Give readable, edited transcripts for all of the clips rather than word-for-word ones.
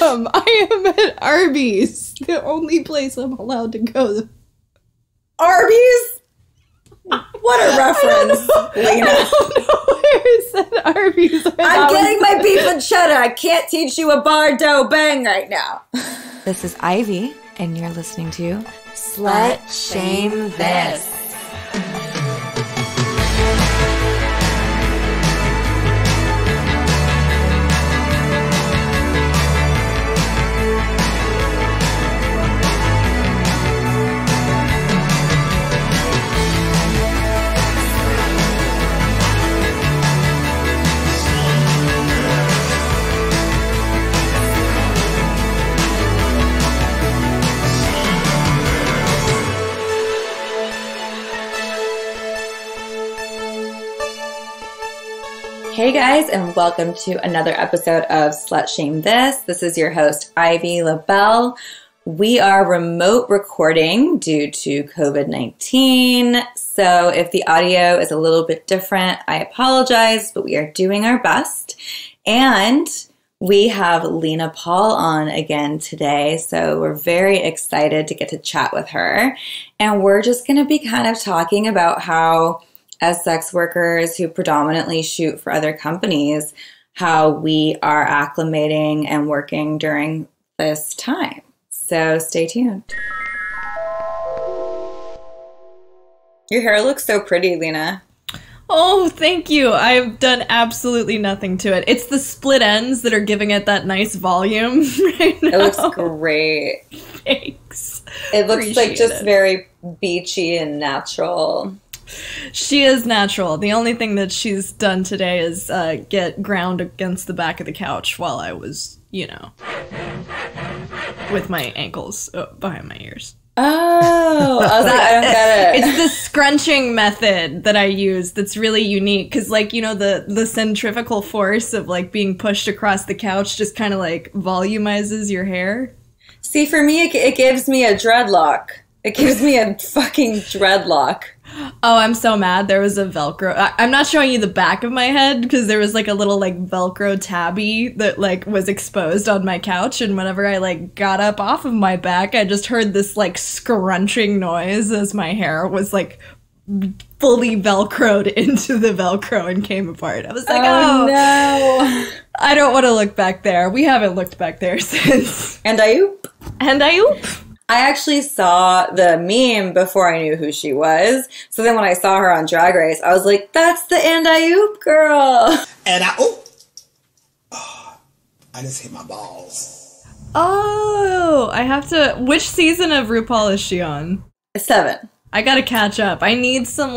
I am at Arby's, the only place I'm allowed to go. Arby's? What a reference, Lena. I don't know where it said Arby's. I'm getting my beef and cheddar. I can't teach you a Bardo bang right now. This is Ivy, and you're listening to Slut Shame This. Hey guys, and welcome to another episode of Slut Shame This. This is your host, Ivy LaBelle. We are remote recording due to COVID-19, so if the audio is a little bit different, I apologize, but we are doing our best. And we have Lena Paul on again today, so we're very excited to get to chat with her. And we're just going to be kind of talking about how, as sex workers who predominantly shoot for other companies, how we are acclimating and working during this time. So stay tuned. Your hair looks so pretty, Lena. Oh, thank you. I've done absolutely nothing to it. It's the split ends that are giving it that nice volume right now. It looks great. Thanks. It looks like just very beachy and natural. She is natural. The only thing that she's done today is get ground against the back of the couch while I was, with my ankles behind my ears. Oh, I was like, I don't get it. It's the scrunching method that I use that's really unique because, the centrifugal force of, being pushed across the couch just kind of, volumizes your hair. See, for me, it gives me a dreadlock. It gives me a fucking dreadlock. Oh, I'm so mad. There was a Velcro. I'm not showing you the back of my head because there was a little Velcro tabby that was exposed on my couch, and whenever I got up off of my back, I just heard this scrunching noise as my hair was fully Velcroed into the Velcro and came apart. I was like, oh no. I don't want to look back there. We haven't looked back there since. And I oop. I actually saw the meme before I knew who she was. So then when I saw her on Drag Race, I was like, that's the And I Oop girl. And I just hit my balls. Oh, I have to. Which season of RuPaul is she on? 7. I gotta catch up. I need some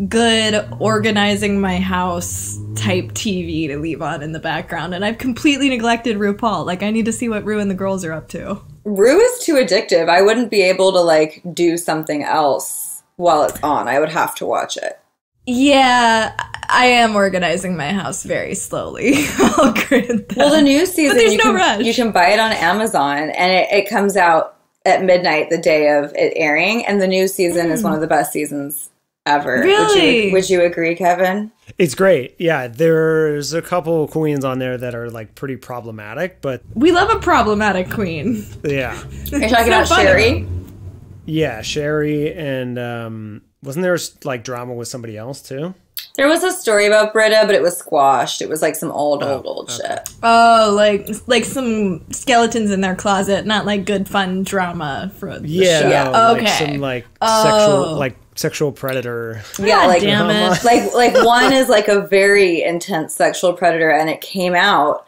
good organizing my house type TV to leave on in the background, and I've completely neglected RuPaul. I need to see what Ru and the girls are up to. Ru is too addictive. I wouldn't be able to do something else while it's on. I would have to watch it. Yeah, I am organizing my house very slowly. I'll grant that. Well, the new season, but there's no rush. You can buy it on Amazon, and it comes out at midnight the day of it airing, and the new season is one of the best seasons ever. Really? Would you agree, Kevin? It's great. Yeah, there's a couple queens on there that are pretty problematic, but we love a problematic queen. Yeah. You're talking about Sherry? Yeah, Sherry, and wasn't there drama with somebody else too? There was a story about Britta, but it was squashed. It was some old shit. Oh, like some skeletons in their closet, not good fun drama for the show. Yeah, okay. Some sexual predator. Yeah, damn it. One is a very intense sexual predator, and it came out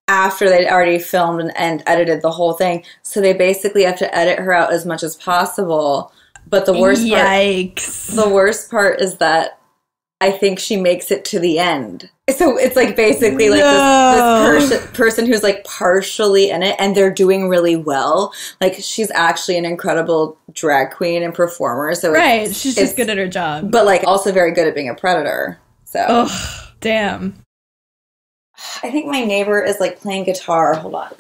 after they'd already filmed and edited the whole thing. So they basically have to edit her out as much as possible. But the worst part is that I think she makes it to the end. So it's basically this person who's partially in it, and they're doing really well. She's actually an incredible drag queen and performer. So right, she's just good at her job, but also very good at being a predator. So damn. I think my neighbor is playing guitar. Hold on.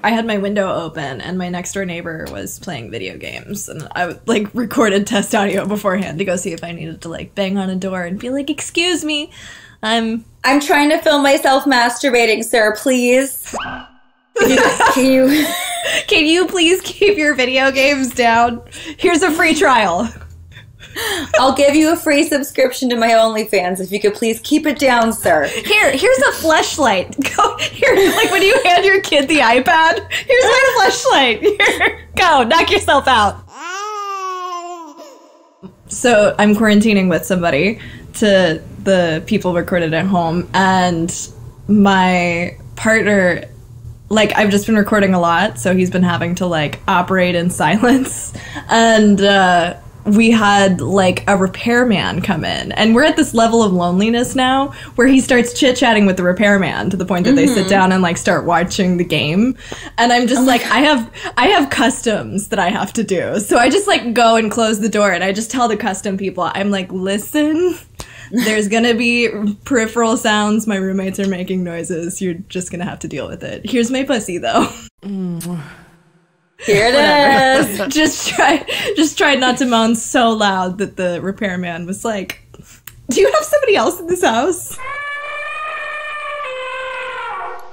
I had my window open and my next door neighbor was playing video games, and I recorded test audio beforehand to go see if I needed to bang on a door and be like, excuse me, I'm trying to film myself masturbating, sir, please. Can you Can you please keep your video games down? Here's a free trial. I'll give you a free subscription to my OnlyFans if you could please keep it down, sir. Here's a fleshlight. Go here, like when you hand your kid the iPad. Here's my fleshlight. Here, go, knock yourself out. So I'm quarantining with somebody to the people recorded at home, and my partner, like, I've just been recording a lot, so he's been having to, like, operate in silence. And we had, like, a repairman come in. And we're at this level of loneliness now where he starts chit-chatting with the repairman to the point that they sit down and, like, start watching the game. And I'm just like, I have customs that I have to do. So I just, like, go and close the door, and I just tell the custom people, I'm like, listen, there's gonna be peripheral sounds. My roommates are making noises. You're just gonna have to deal with it. Here's my pussy, though. Here it is. Just try not to moan so loud that the repairman was like, do you have somebody else in this house?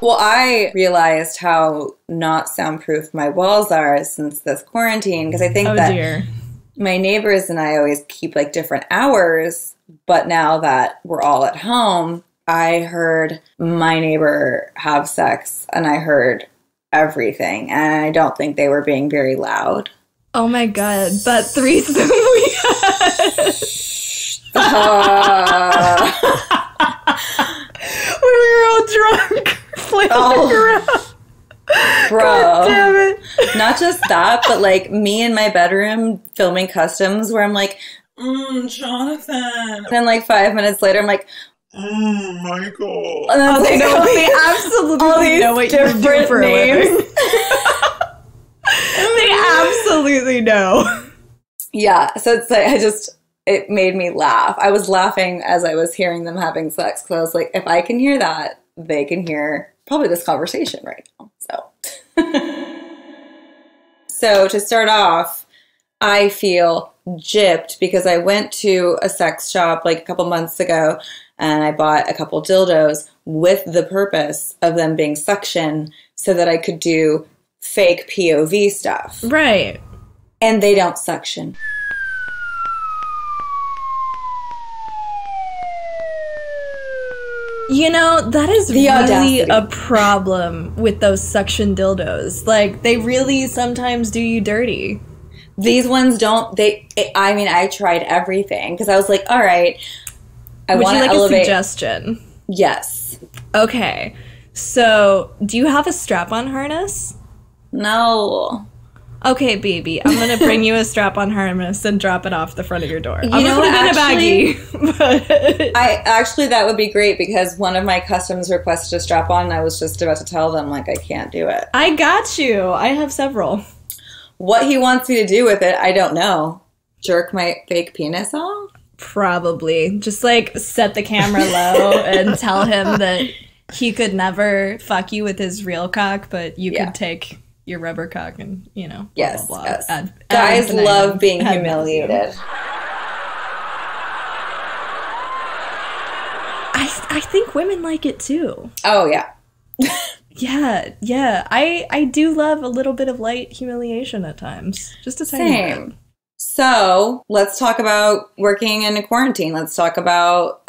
Well, I realized how not soundproof my walls are since this quarantine, because I think that my neighbors and I always keep, like, different hours, but now that we're all at home, I heard my neighbor have sex, and I heard everything, and I don't think they were being very loud. Oh my god, that threesome we had. When we were all drunk, flailing around. Bro. God damn it. Not just that, but, like, me in my bedroom filming customs where I'm like, Jonathan. Then, like, 5 minutes later, I'm like, Michael. And then They absolutely know what you're doing for names. A living. They absolutely know. Yeah, so it's like, it made me laugh. I was laughing as I was hearing them having sex, because I was like, if I can hear that, they can hear probably this conversation right now. So to start off, I feel gypped because I went to a sex shop like a couple months ago, and I bought a couple dildos with the purpose of them being suction so that I could do fake POV stuff. Right. And they don't suction. You know, that is The really audacity. a problem with those suction dildos. Like, they really sometimes do you dirty. These ones don't, I tried everything because I was like, all right, I Would want you to like elevate. a suggestion? Yes. Okay. So, do you have a strap-on harness? No. Okay, baby. I'm going to bring you a strap-on harness and drop it off the front of your door. I'm know going to what, put it in a baggie. But That would be great because one of my customs requested a strap on and I was just about to tell them, like, I can't do it. I got you. I have several. What he wants me to do with it, I don't know. Jerk my fake penis off? Probably. Just, like, set the camera low and tell him that he could never fuck you with his real cock, but you could take your rubber cock and, you know, blah, Yes, blah, blah. yes. Guys love being humiliated. I think women like it too. Oh, yeah. Yeah. I do love a little bit of light humiliation at times. Just a tiny bit. Same. So let's talk about working in a quarantine. Let's talk about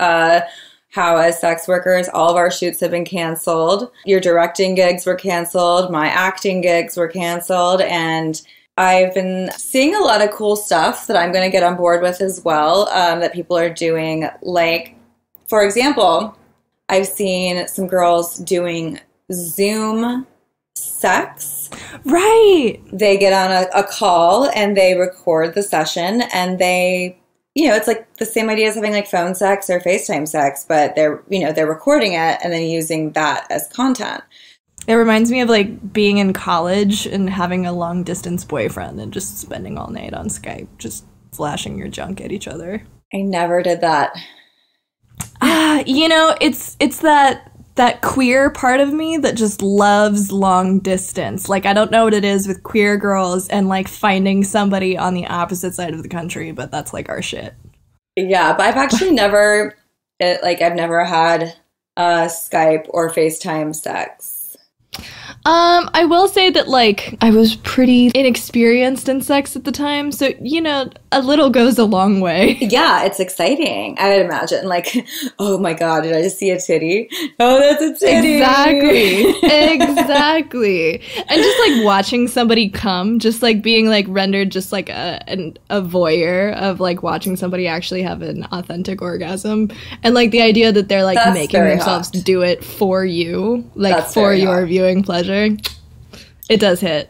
how as sex workers, all of our shoots have been canceled. Your directing gigs were canceled. My acting gigs were canceled. And I've been seeing a lot of cool stuff that I'm going to get on board with as well, that people are doing. Like, for example, I've seen some girls doing Zoom sex. Right. They get on a call and they record the session and they, you know, it's like the same idea as having like phone sex or FaceTime sex, but they're recording it and then using that as content. It reminds me of like being in college and having a long distance boyfriend and just spending all night on Skype, just flashing your junk at each other. I never did that. You know, it's that queer part of me that just loves long distance. Like, I don't know what it is with queer girls and like finding somebody on the opposite side of the country, but that's like our shit. Yeah, but I've actually I've never had Skype or FaceTime sex. I will say that, like, I was pretty inexperienced in sex at the time, so, you know, a little goes a long way. Yeah, it's exciting. I would imagine, like, oh my God, did I just see a titty? Oh, that's a titty. Exactly. And just, like, watching somebody come, just, like, being, like, rendered just, like, a voyeur of, like, watching somebody actually have an authentic orgasm. And, like, the idea that they're, like, That's making very themselves hot. do it for you, like, That's for very your hot. viewing pleasure. It does hit.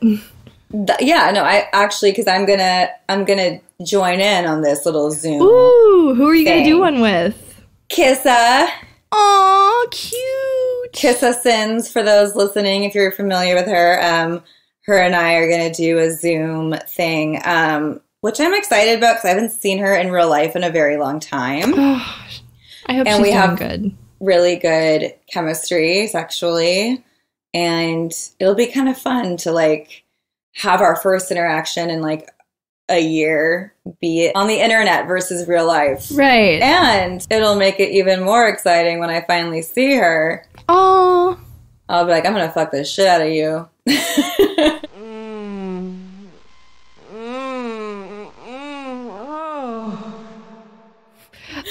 Yeah, no, I actually, because I'm gonna join in on this little Zoom. Ooh, who are you going to do Thing. one with? Kissa. Aw, cute. Kissa Sins, for those listening, if you're familiar with her. Her and I are going to do a Zoom thing, which I'm excited about because I haven't seen her in real life in a very long time. I hope And she's we doing have- good. Really good chemistry sexually. And it'll be kind of fun to, like, have our first interaction in, like, a year be on the internet versus real life. Right. And it'll make it even more exciting when I finally see her. Oh. I'll be like, I'm gonna fuck the shit out of you.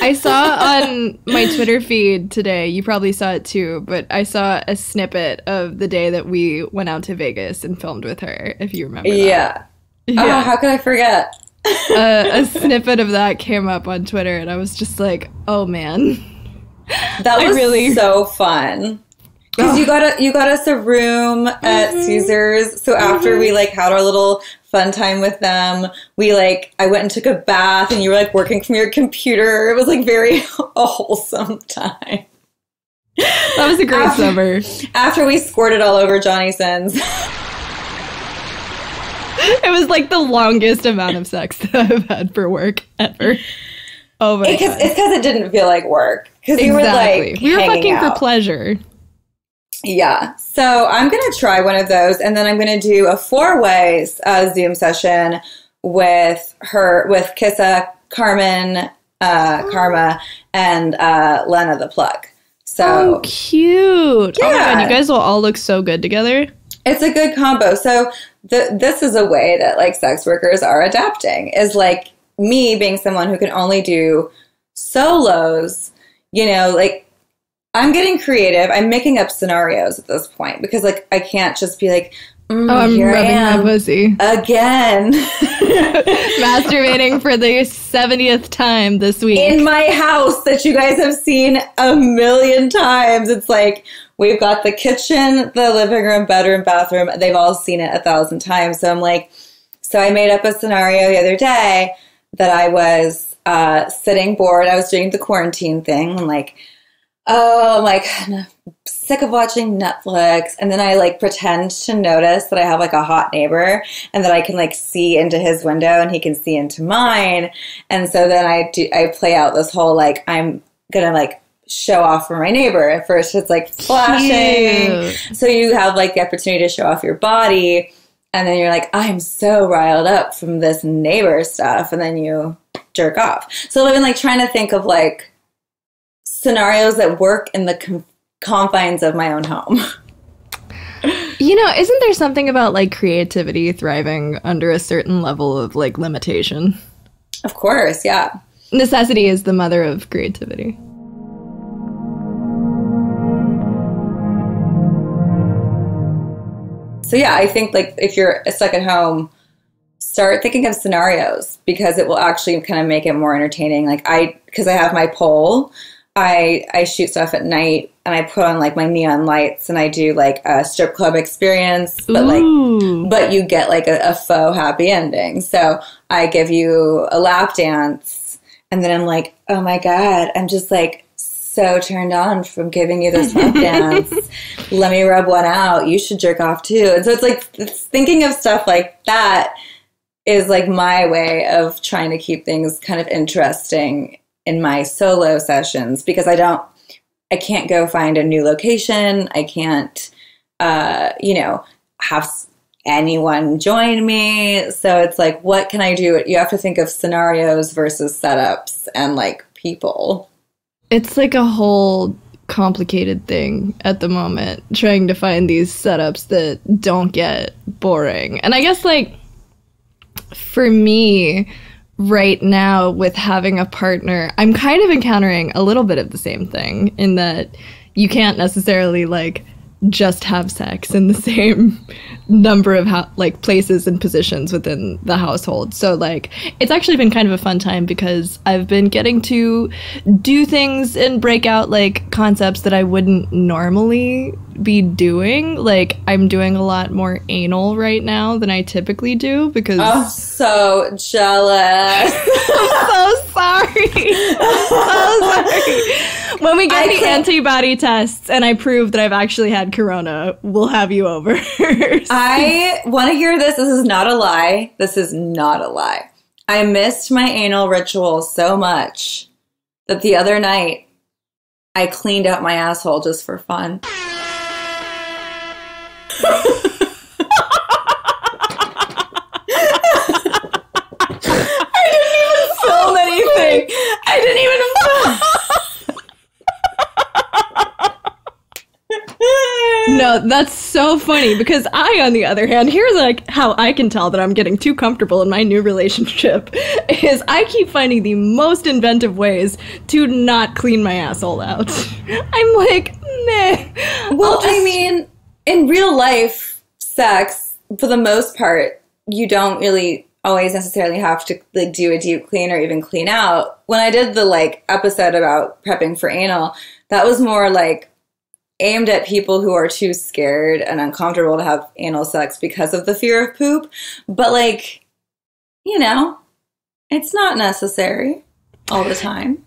I saw on my Twitter feed today, you probably saw it too, but I saw a snippet of the day that we went out to Vegas and filmed with her, if you remember that. Yeah. Oh, how could I forget? A snippet of that came up on Twitter, and I was just like, oh man. That was really- so fun. Because you got us a room at Caesars. So after we, like, had our little fun time with them, I went and took a bath, and you were, like, working from your computer. It was, like, very a wholesome time. That was a great summer. After we squirted all over Johnny Sins. It was like the longest amount of sex that I've had for work ever. Oh my god. It's because it didn't feel like work. Because Exactly. you were, like, we were hanging fucking out. for pleasure. Yeah. So I'm going to try one of those, and then I'm going to do a 4-way Zoom session with Kissa, Carmen, Karma, and Lena the Plug. So Oh, cute. Oh my Yeah. god, you guys will all look so good together. it's a good combo. So this is a way that, like, sex workers are adapting, is, like, me being someone who can only do solos, you know, like, I'm getting creative. I'm making up scenarios at this point because, like, I can't just be like, I'm here I rubbing my am pussy. again Masturbating for the 70th time this week. in my house that you guys have seen a million times. It's like, we've got the kitchen, the living room, bedroom, bathroom. They've all seen it 1,000 times. So I'm like, so I made up a scenario the other day that I was sitting bored. I was doing the quarantine thing. I'm like, oh, I'm like, I'm sick of watching Netflix. And then I, like, pretend to notice that I have, like, a hot neighbor and that I can, like, see into his window and he can see into mine. And so then I play out this whole, like, I'm gonna, like, show off for my neighbor. At first it's, like, flashing. Cute. So you have, like, the opportunity to show off your body. And then you're like, I'm so riled up from this neighbor stuff. And then you jerk off. So I've been, like, trying to think of, like, scenarios that work in the confines of my own home. You know, isn't there something about, like, creativity thriving under a certain level of, like, limitation? Of course, yeah. Necessity is the mother of creativity. So yeah, I think, like, if you're stuck at home, start thinking of scenarios because it will actually kind of make it more entertaining. Like, because I have my pole, I shoot stuff at night and I put on, like, my neon lights and I do, like, a strip club experience, but Ooh. but you get, like, a faux happy ending. So I give you a lap dance and then I'm like, oh my God, I'm just, like, so turned on from giving you this lap dance. Let me rub one out. You should jerk off too. And so it's like thinking of stuff like that is, like, my way of trying to keep things kind of interesting in my solo sessions because I can't go find a new location. I can't, have anyone join me. So it's like, what can I do? You have to think of scenarios versus setups and, like, people. It's like a whole complicated thing at the moment, trying to find these setups that don't get boring. And I guess, like, for me right now with having a partner, I'm kind of encountering a little bit of the same thing in that you can't necessarily, like, just have sex in the same number of places and positions within the household. So, like, it's actually been kind of a fun time because I've been getting to do things and break out, like, concepts that I wouldn't normally be doing. Like, I'm doing a lot more anal right now than I typically do because... I'm so jealous. I'm so sorry. I'm so sorry. When we get the antibody tests and I prove that I've actually had corona, we'll have you over. I want to hear this. This is not a lie. This is not a lie. I missed my anal ritual so much that the other night I cleaned out my asshole just for fun. I didn't even film anything. I didn't even film. No, that's so funny because I, on the other hand, here's like how I can tell that I'm getting too comfortable in my new relationship is I keep finding the most inventive ways to not clean my asshole out. I'm like, meh. Well, I mean, in real life sex, for the most part, you don't really always necessarily have to like do a deep clean or even clean out. When I did the like episode about prepping for anal, that was more like aimed at people who are too scared and uncomfortable to have anal sex because of the fear of poop. But, like, you know, it's not necessary all the time.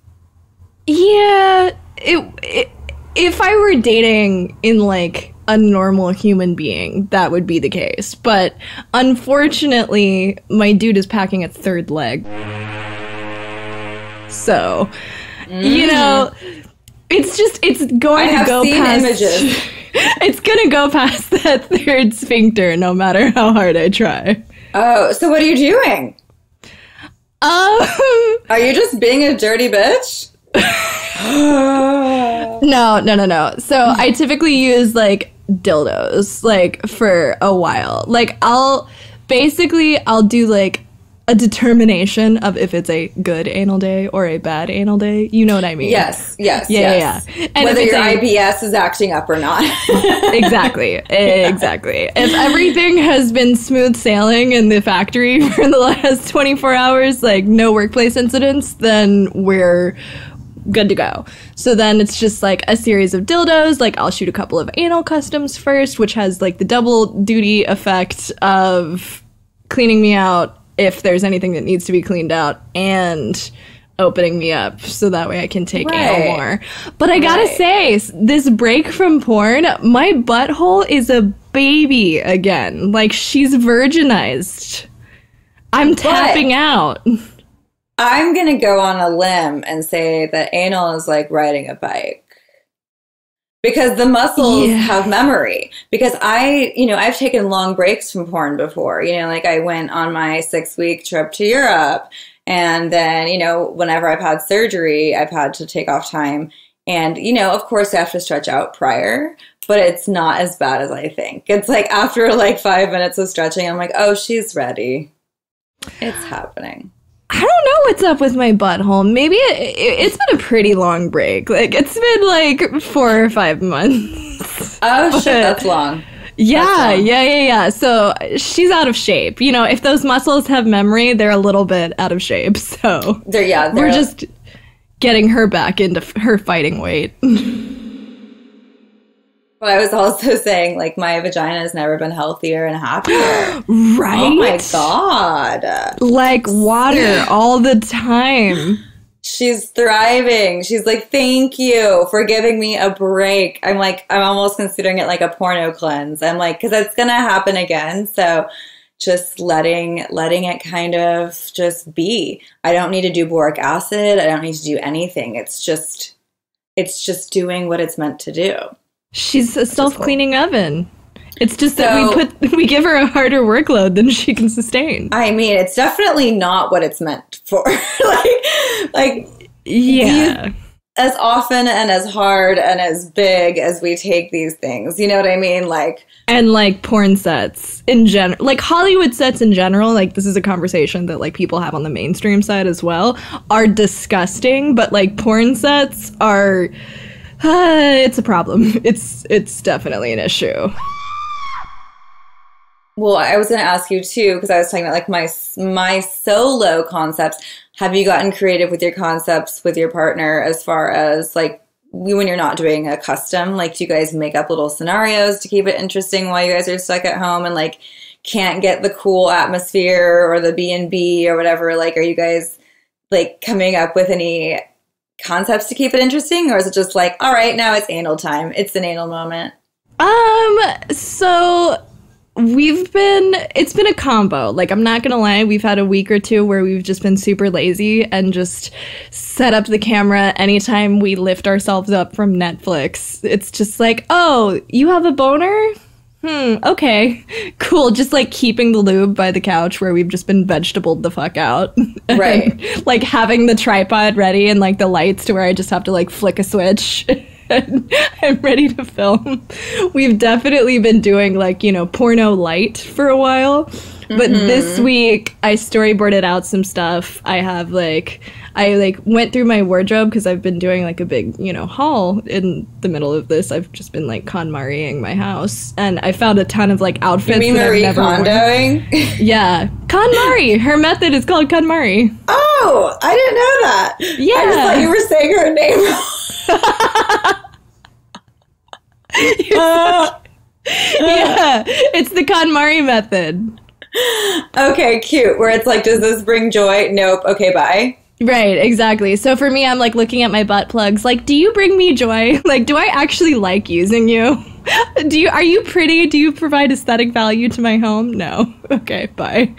Yeah, if I were dating in, like, a normal human being, that would be the case. But, unfortunately, my dude is packing a third leg. So, you know... It's going to go past images. It's going to go past that third sphincter no matter how hard I try. Oh, so what are you doing? Are you just being a dirty bitch? No. So I typically use like dildos like for a while. Like I'll do like a determination of if it's a good anal day or a bad anal day. You know what I mean? Yes. Yeah. And whether your IBS is acting up or not. Exactly. If everything has been smooth sailing in the factory for the last 24 hours, like no workplace incidents, then we're good to go. So then it's just like a series of dildos. Like I'll shoot a couple of anal customs first, which has like the double duty effect of cleaning me out if there's anything that needs to be cleaned out and opening me up so that way I can take anal more. But I gotta say, this break from porn, my butthole is a baby again. Like, she's virginized. I'm tapping out. I'm gonna go on a limb and say that anal is like riding a bike. Because the muscles have memory. Because I've taken long breaks from porn before. You know, like I went on my 6-week trip to Europe. And then, you know, whenever I've had surgery, I've had to take off time. And, you know, of course, I have to stretch out prior. But it's not as bad as I think. It's like after like 5 minutes of stretching, I'm like, oh, she's ready. It's happening. I don't know what's up with my butthole. Maybe it's been a pretty long break. Like, it's been like 4 or 5 months. Oh, shit, that's long. Yeah. So she's out of shape. You know, if those muscles have memory, they're a little bit out of shape. So we're just getting her back into her fighting weight. Well, I was also saying, like, my vagina has never been healthier and happier. Right? Oh, my God. Like water all the time. She's thriving. She's like, thank you for giving me a break. I'm almost considering it like a porno cleanse. I'm like, because it's going to happen again. So just letting it kind of just be. I don't need to do boric acid. I don't need to do anything. It's just doing what it's meant to do. She's a self-cleaning oven. It's just that we give her a harder workload than she can sustain. I mean, it's definitely not what it's meant for. like yeah. as often and as hard and as big as we take these things. You know what I mean? Like, and like porn sets in general, like Hollywood sets in general, like this is a conversation that like people have on the mainstream side as well, are disgusting, but like porn sets are, it's a problem. It's definitely an issue. Well, I was going to ask you too, because I was talking about like my solo concepts. Have you gotten creative with your concepts with your partner as far as like when you're not doing a custom? Like, do you guys make up little scenarios to keep it interesting while you guys are stuck at home and like can't get the cool atmosphere or the B&B or whatever? Like, are you guys like coming up with any concepts to keep it interesting, or is it just like, all right, now it's anal time? It's an anal moment. So it's been a combo. Like, I'm not gonna lie, we've had a week or two where we've just been super lazy and just set up the camera anytime we lift ourselves up from Netflix. It's just like, oh, you have a boner? Okay, cool. Just like keeping the lube by the couch where we've just been vegetabled the fuck out. Right. And, like having the tripod ready and like the lights to where I just have to like flick a switch. I'm ready to film. We've definitely been doing like, you know, porno light for a while. But this week I storyboarded out some stuff. I went through my wardrobe because I've been doing like a big, you know, haul in the middle of this. I've just been like KonMariing my house, and I found a ton of like outfits. You mean Marie Kondoing? Yeah, KonMari. Her method is called KonMari. Oh, I didn't know that. Yeah, I just thought you were saying her name. Yeah, it's the KonMari method. Okay, cute. Where it's like, does this bring joy? Nope. Okay, bye. Right, exactly. So for me, I'm like looking at my butt plugs, like, do you bring me joy? Like, do I actually like using you? Are you pretty? Do you provide aesthetic value to my home? No. Okay, bye.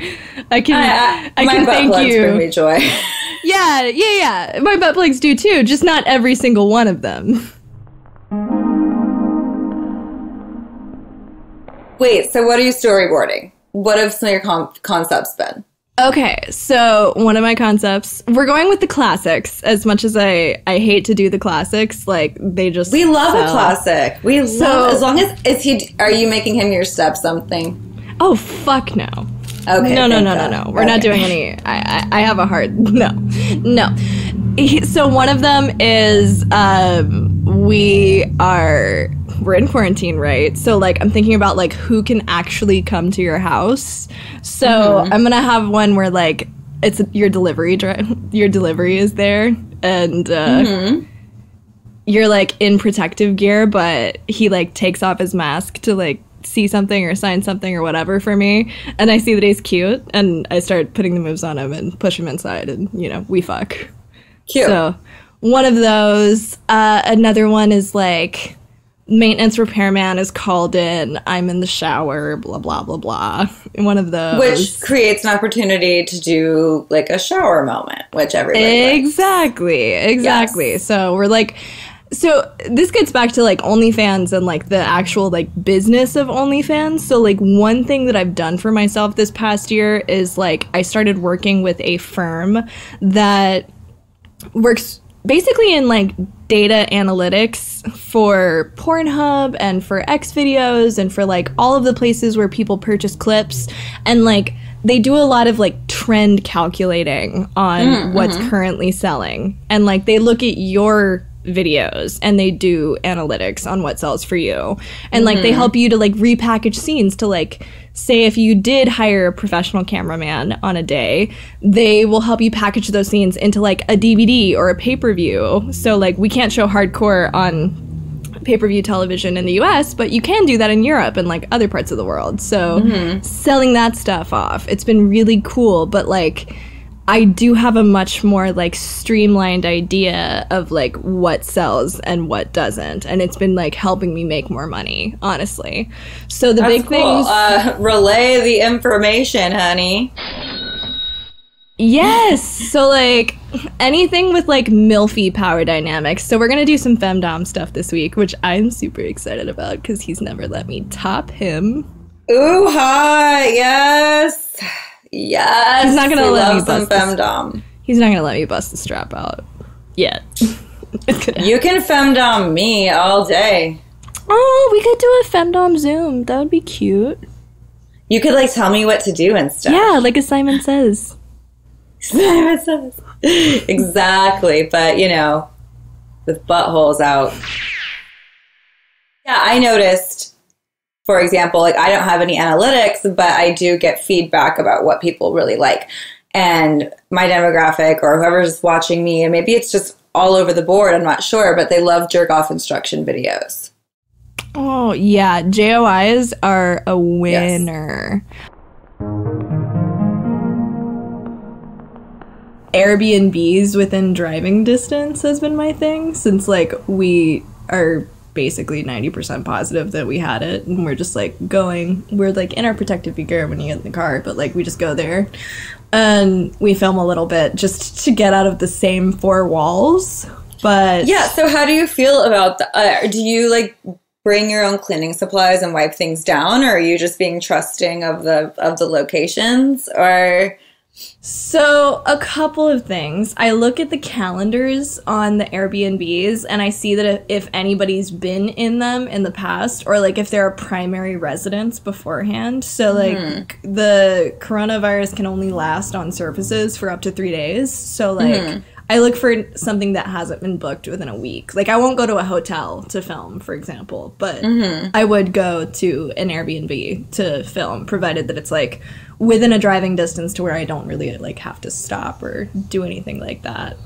I can my butt thank plugs you. bring me joy. Yeah. My butt plugs do too, just not every single one of them. Wait, so what are you storyboarding? What have some of your concepts been? Okay, so one of my concepts, we're going with the classics. As much as I hate to do the classics, like they just we love sell. A classic. We love as long as are you making him your step something? Oh fuck no. Okay. No. We're not doing any. I have a hard no. So one of them is we're in quarantine, right? So like I'm thinking about like who can actually come to your house. So I'm gonna have one where like it's your delivery is there, and you're like in protective gear, but he like takes off his mask to like see something or sign something or whatever for me, and I see that he's cute, and I start putting the moves on him and push him inside, and you know, we fuck. Cute. So one of those. Another one is like maintenance repairman is called in, I'm in the shower, blah blah blah blah. One of those, which creates an opportunity to do like a shower moment, which everybody exactly. Yes. So we're like, so this gets back to like OnlyFans and like the actual like business of OnlyFans. So like one thing that I've done for myself this past year is like I started working with a firm that works basically in like data analytics for Pornhub and for X videos and for like all of the places where people purchase clips, and like they do a lot of like trend calculating on what's currently selling, and like they look at your videos and they do analytics on what sells for you, and like they help you to like repackage scenes to like, say if you did hire a professional cameraman on a day, they will help you package those scenes into like a DVD or a pay-per-view. So like we can't show hardcore on pay-per-view television in the US, but you can do that in Europe and like other parts of the world. So selling that stuff off, it's been really cool, but like I do have a much more like streamlined idea of like what sells and what doesn't, and it's been like helping me make more money, honestly. So the big things, relay the information, honey. Yes. So like anything with like milfy power dynamics. So we're gonna do some femdom stuff this week, which I'm super excited about because he's never let me top him. Ooh, hi, yes. Yes, he's not gonna let me bust femdom. He's not gonna let me bust the strap out yet. You can femdom me all day. Oh, we could do a femdom Zoom. That would be cute. You could like tell me what to do and stuff. Yeah, like Simon Says. Simon Says. Exactly, but you know, with buttholes out. Yeah, I noticed, for example, like I don't have any analytics, but I do get feedback about what people really like. And my demographic or whoever's watching me, and maybe it's just all over the board, I'm not sure, but they love jerk off instruction videos. Oh, yeah. JOIs are a winner. Yes. Airbnbs within driving distance has been my thing since, like, we are basically 90% positive that we had it. And we're just, like, we're, like, in our protective gear when you get in the car, but, like, we just go there. And we film a little bit just to get out of the same four walls. But yeah, so how do you feel about that? Do you, like, bring your own cleaning supplies and wipe things down, or are you just being trusting of the locations? Or so a couple of things. I look at the calendars on the Airbnbs and I see that if anybody's been in them in the past, or like if there are primary residents beforehand. So like the coronavirus can only last on surfaces for up to 3 days. So like I look for something that hasn't been booked within a week. Like, I won't go to a hotel to film, for example, but I would go to an Airbnb to film, provided that it's, like, within a driving distance to where I don't really, like, have to stop or do anything like that.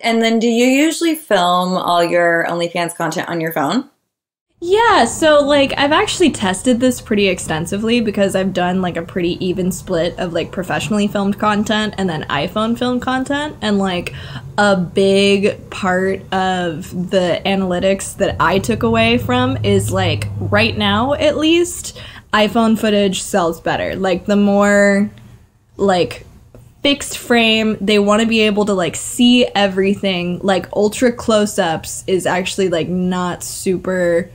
And then do you usually film all your OnlyFans content on your phone? Yeah, so, like, I've actually tested this pretty extensively because I've done, like, a pretty even split of, like, professionally filmed content and then iPhone filmed content. And, like, a big part of the analytics that I took away from is, like, right now, at least, iPhone footage sells better. Like, the more, like, fixed frame, they want to be able to, like, see everything. Like, ultra close-ups is actually, like, not super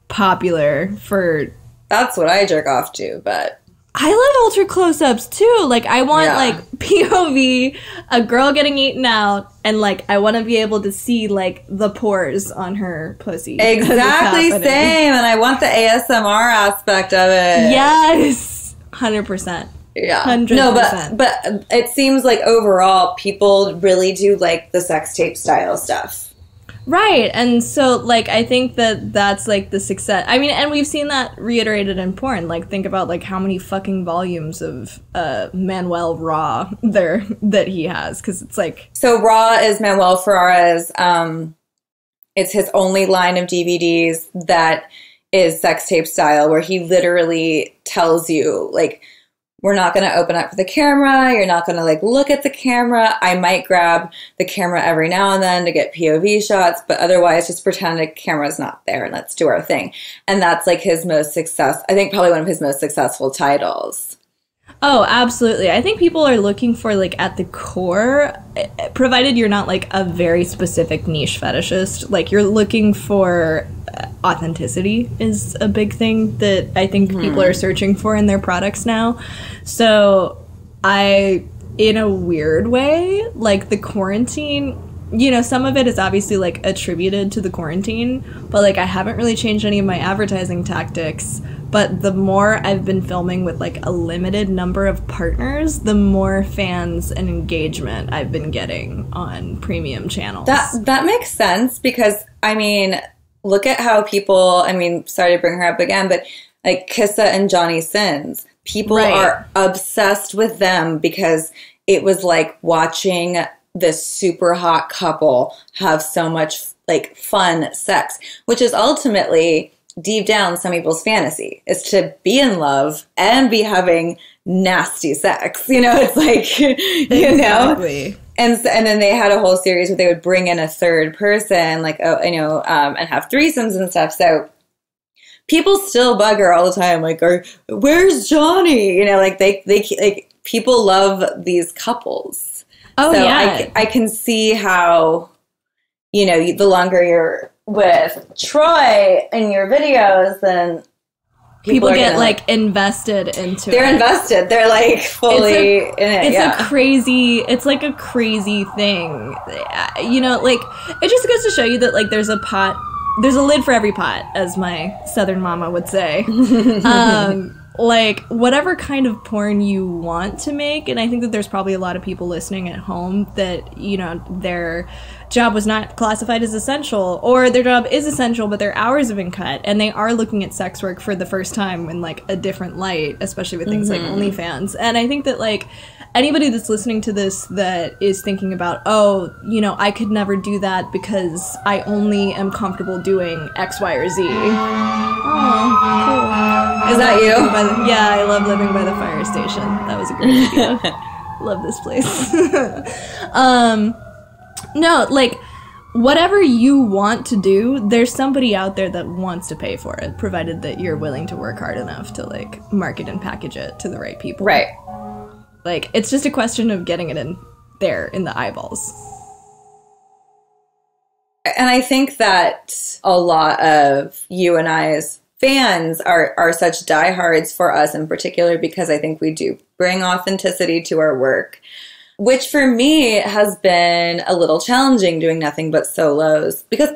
popular for... That's what I jerk off to, but... I love ultra close-ups, too. Like, I want, like, POV, a girl getting eaten out, and, like, I want to be able to see, like, the pores on her pussy. Exactly, same. And I want the ASMR aspect of it. Yes! 100%. Yeah. 100%. No, but it seems like overall, people really do like the sex tape style stuff. Right, and so, like, I think that that's, like, the success. I mean, and we've seen that reiterated in porn. Like, think about, like, how many fucking volumes of Manuel Raw that he has, because it's, like... So Raw is Manuel Ferrara's, it's his only line of DVDs that is sex tape style, where he literally tells you, like... We're not going to open up for the camera. You're not going to, like, look at the camera. I might grab the camera every now and then to get POV shots, but otherwise just pretend the camera's not there and let's do our thing. And that's, like, his most I think probably one of his most successful titles. Oh, absolutely. I think people are looking for, like, at the core, provided you're not, like, a very specific niche fetishist, like, you're looking for authenticity is a big thing that I think people are searching for in their products now. So in a weird way, like, the quarantine, you know, some of it is obviously, like, attributed to the quarantine, but, like, I haven't really changed any of my advertising tactics. But the more I've been filming with, like, a limited number of partners, the more fans and engagement I've been getting on premium channels. That makes sense because, I mean, look at how people, I mean, sorry to bring her up again, but, like, Kissa and Johnny Sins. People are obsessed with them because it was like watching this super hot couple have so much, like, fun sex, which is ultimately... deep down, some people's fantasy is to be in love and be having nasty sex. You know, it's like, you know? And then they had a whole series where they would bring in a third person, like, and have threesomes and stuff. So people still bug her all the time, like, where's Johnny? You know, like, they like, people love these couples. Oh, so yeah. I can see how, you know, the longer you're with Troy in your videos, then people are get gonna, like invested into they're it. invested. They're like fully in it. It's like a crazy thing. You know, like it just goes to show you that like there's a lid for every pot, as my southern mama would say. Like whatever kind of porn you want to make, and I think that there's probably a lot of people listening at home that, you know, their job was not classified as essential, or their job is essential but their hours have been cut, and they are looking at sex work for the first time in like a different light, especially with things like OnlyFans. And I think that like anybody that's listening to this that is thinking about, oh, you know, I could never do that because I only am comfortable doing X, Y, or Z. Oh, cool. Is that you? Yeah, I love living by the fire station. That was a great idea. Love this place. No, like, whatever you want to do, there's somebody out there that wants to pay for it, provided that you're willing to work hard enough to, like, market and package it to the right people. Right. Like, it's just a question of getting it in there in the eyeballs. And I think that a lot of you and I's fans are such diehards for us in particular, because I think we do bring authenticity to our work, which for me has been a little challenging doing nothing but solos, because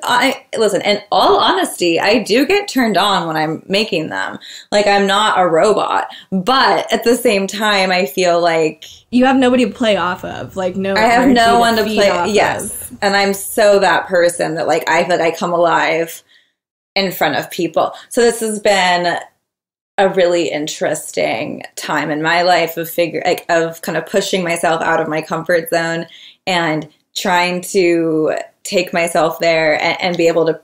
listen, in all honesty, I do get turned on when I'm making them. Like, I'm not a robot, but at the same time, I feel like you have nobody to play off of. Like, no, I have no one to play. Off yes. of. And I'm so that person that like, I feel like I come alive in front of people. So this has been a really interesting time in my life of kind of pushing myself out of my comfort zone and trying to take myself there and be able to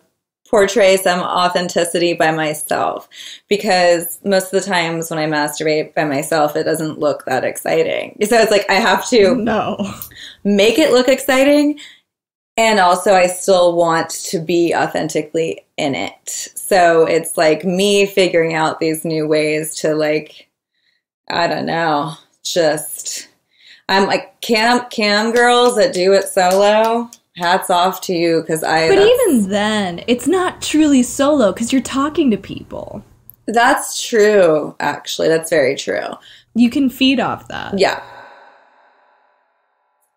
portray some authenticity by myself, because most of the times when I masturbate by myself, it doesn't look that exciting. So it's like I have to make it look exciting, and also I still want to be authentically in it. So it's like me figuring out these new ways to, like, I don't know, just, I'm like cam girls that do it solo. Hats off to you, because But even then, it's not truly solo, because you're talking to people. That's true, actually. That's very true. You can feed off that. Yeah.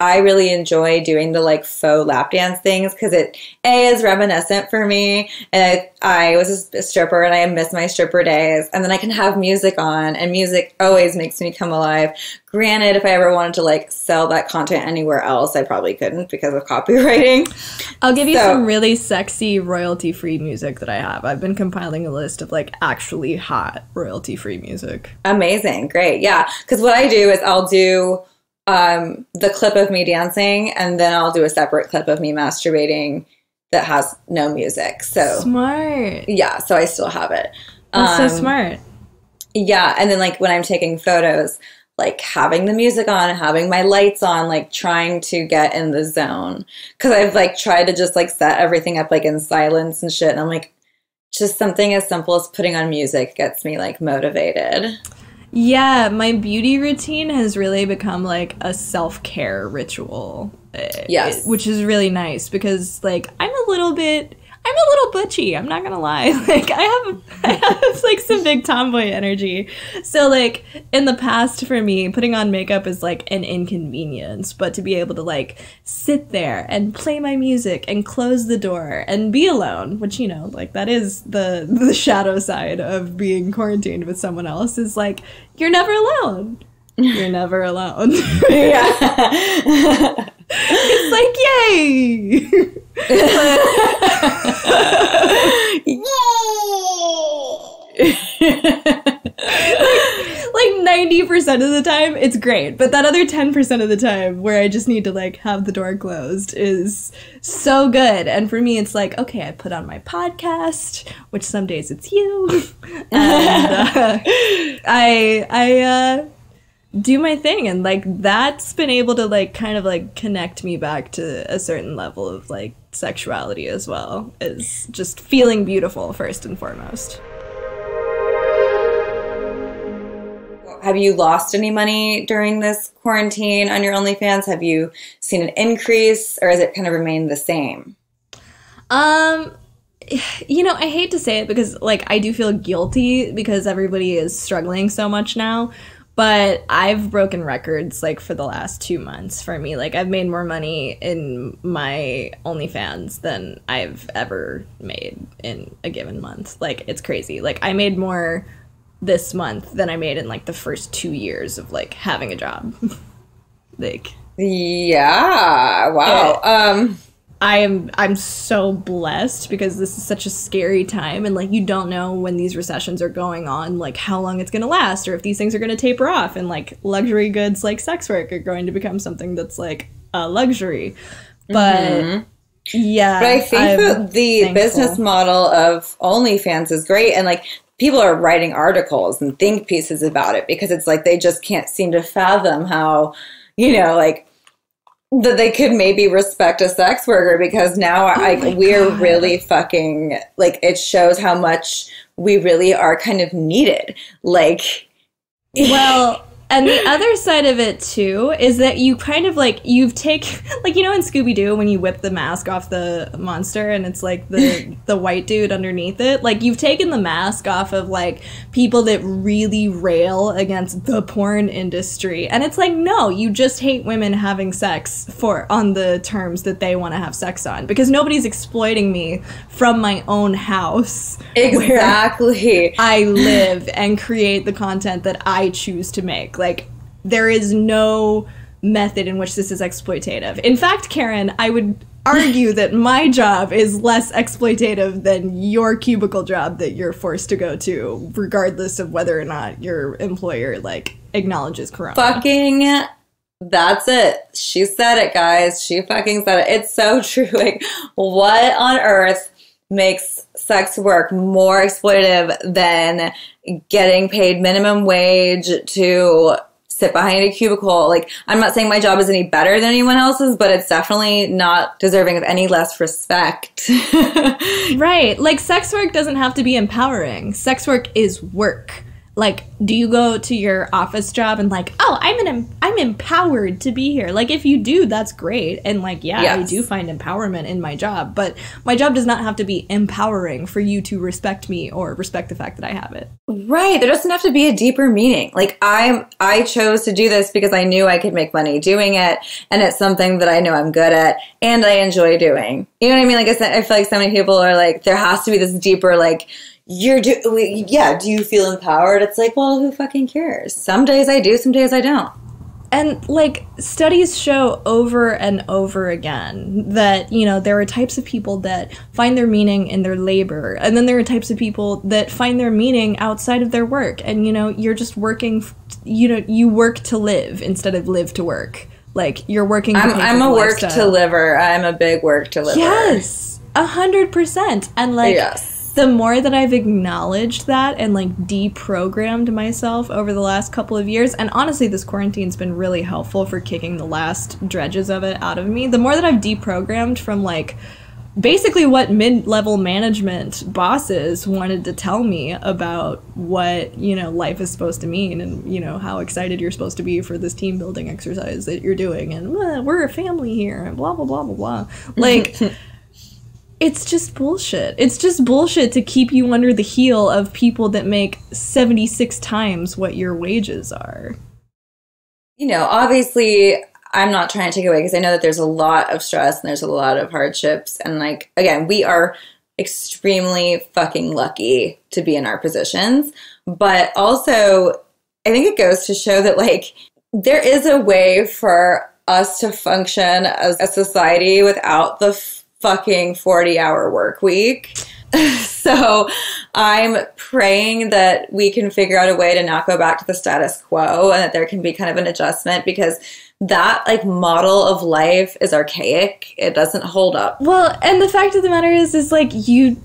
I really enjoy doing the like faux lap dance things because it is reminiscent for me. And I was a stripper and I miss my stripper days. And then I can have music on, and music always makes me come alive. Granted, if I ever wanted to like sell that content anywhere else, I probably couldn't because of copywriting. I'll give you some really sexy royalty-free music that I have. I've been compiling a list of like actually hot royalty-free music. Amazing. Great. Yeah. Because what I do is I'll do the clip of me dancing, and then I'll do a separate clip of me masturbating that has no music. So smart. Yeah, so I still have it. That's so smart. Yeah, and then like when I'm taking photos, like having the music on, having my lights on, like trying to get in the zone. Because I've like tried to just like set everything up like in silence and shit, and I'm like, just something as simple as putting on music gets me like motivated. Yeah, my beauty routine has really become like a self-care ritual. Yes. Which is really nice because like I'm a little butchy, I'm not gonna lie. Like I have like some big tomboy energy. So like in the past for me, putting on makeup is like an inconvenience, but to be able to like sit there and play my music and close the door and be alone, which, you know, like that is the shadow side of being quarantined with someone else, is like you're never alone. You're never alone. Yeah. It's like, yay! like 90% of the time, it's great. But that other 10% of the time where I just need to, like, have the door closed is so good. And for me, it's like, okay, I put on my podcast, which some days it's you. And I do my thing, and like that's been able to like kind of like connect me back to a certain level of like sexuality as well, is just feeling beautiful first and foremost. Have you lost any money during this quarantine on your OnlyFans? Have you seen an increase, or has it kind of remained the same? you know, I hate to say it because, like, I do feel guilty because everybody is struggling so much now. But I've broken records, like, for the last 2 months for me. Like, I've made more money in my OnlyFans than I've ever made in a given month. Like, it's crazy. Like, I made more this month than I made in, like, the first 2 years of, like, having a job. Like... Yeah. Wow. I'm so blessed because this is such a scary time, and like you don't know when these recessions are going on, like how long it's going to last, or if these things are going to taper off, and like luxury goods like sex work are going to become something that's like a luxury. But yeah, but I think that the business model of OnlyFans is great, and like people are writing articles and think pieces about it because it's like they just can't seem to fathom how, you know, like that they could maybe respect a sex worker because now we're really fucking, like, it shows how much we really are kind of needed. Like, well, and the other side of it too is that you kind of like, you've taken, like, you know, in Scooby-Doo when you whip the mask off the monster and it's like the white dude underneath it, like you've taken the mask off of like people that really rail against the porn industry, and it's like, no, you just hate women having sex on the terms that they want to have sex on, because nobody's exploiting me from my own house. Exactly. I live and create the content that I choose to make. Like, there is no method in which this is exploitative. In fact, Karen, I would argue that my job is less exploitative than your cubicle job that you're forced to go to, regardless of whether or not your employer, like, acknowledges corona. Fucking, that's it. She said it, guys. She fucking said it. It's so true. Like, what on earth makes sex work more exploitative than getting paid minimum wage to sit behind a cubicle? Like, I'm not saying my job is any better than anyone else's, but it's definitely not deserving of any less respect. Right. Like, sex work doesn't have to be empowering. Sex work is work. Like, do you go to your office job and like, oh, I'm empowered to be here? Like, if you do, that's great. And like, yeah, yes. I do find empowerment in my job, but my job does not have to be empowering for you to respect me or respect the fact that I have it. Right. There doesn't have to be a deeper meaning. Like, I chose to do this because I knew I could make money doing it, and it's something that I know I'm good at and I enjoy doing. You know what I mean? Like I said, I feel like so many people are like, there has to be this deeper, like, do you feel empowered? It's like, well, who fucking cares? Some days I do, some days I don't. And, like, studies show over and over again that, you know, there are types of people that find their meaning in their labor, and then there are types of people that find their meaning outside of their work. And, you know, you're just working, you know, you work to live instead of live to work. Like, you're working to I'm a work to liver. I'm a big work to liver. Yes, 100%. And, like... Yes. The more that I've acknowledged that and, like, deprogrammed myself over the last couple of years, and honestly, this quarantine's been really helpful for kicking the last dredges of it out of me. The more that I've deprogrammed from, like, basically what mid-level management bosses wanted to tell me about what, you know, life is supposed to mean, and, you know, how excited you're supposed to be for this team building exercise that you're doing, and we're a family here, and blah, blah, blah, blah, blah. Like... It's just bullshit. It's just bullshit to keep you under the heel of people that make 76 times what your wages are. You know, obviously, I'm not trying to take away, because I know that there's a lot of stress and there's a lot of hardships. And, like, again, we are extremely fucking lucky to be in our positions. But also, I think it goes to show that, like, there is a way for us to function as a society without the fucking 40-hour work week. So I'm praying that we can figure out a way to not go back to the status quo, and that there can be kind of an adjustment, because that, like, model of life is archaic. It doesn't hold up. Well, and the fact of the matter is like, you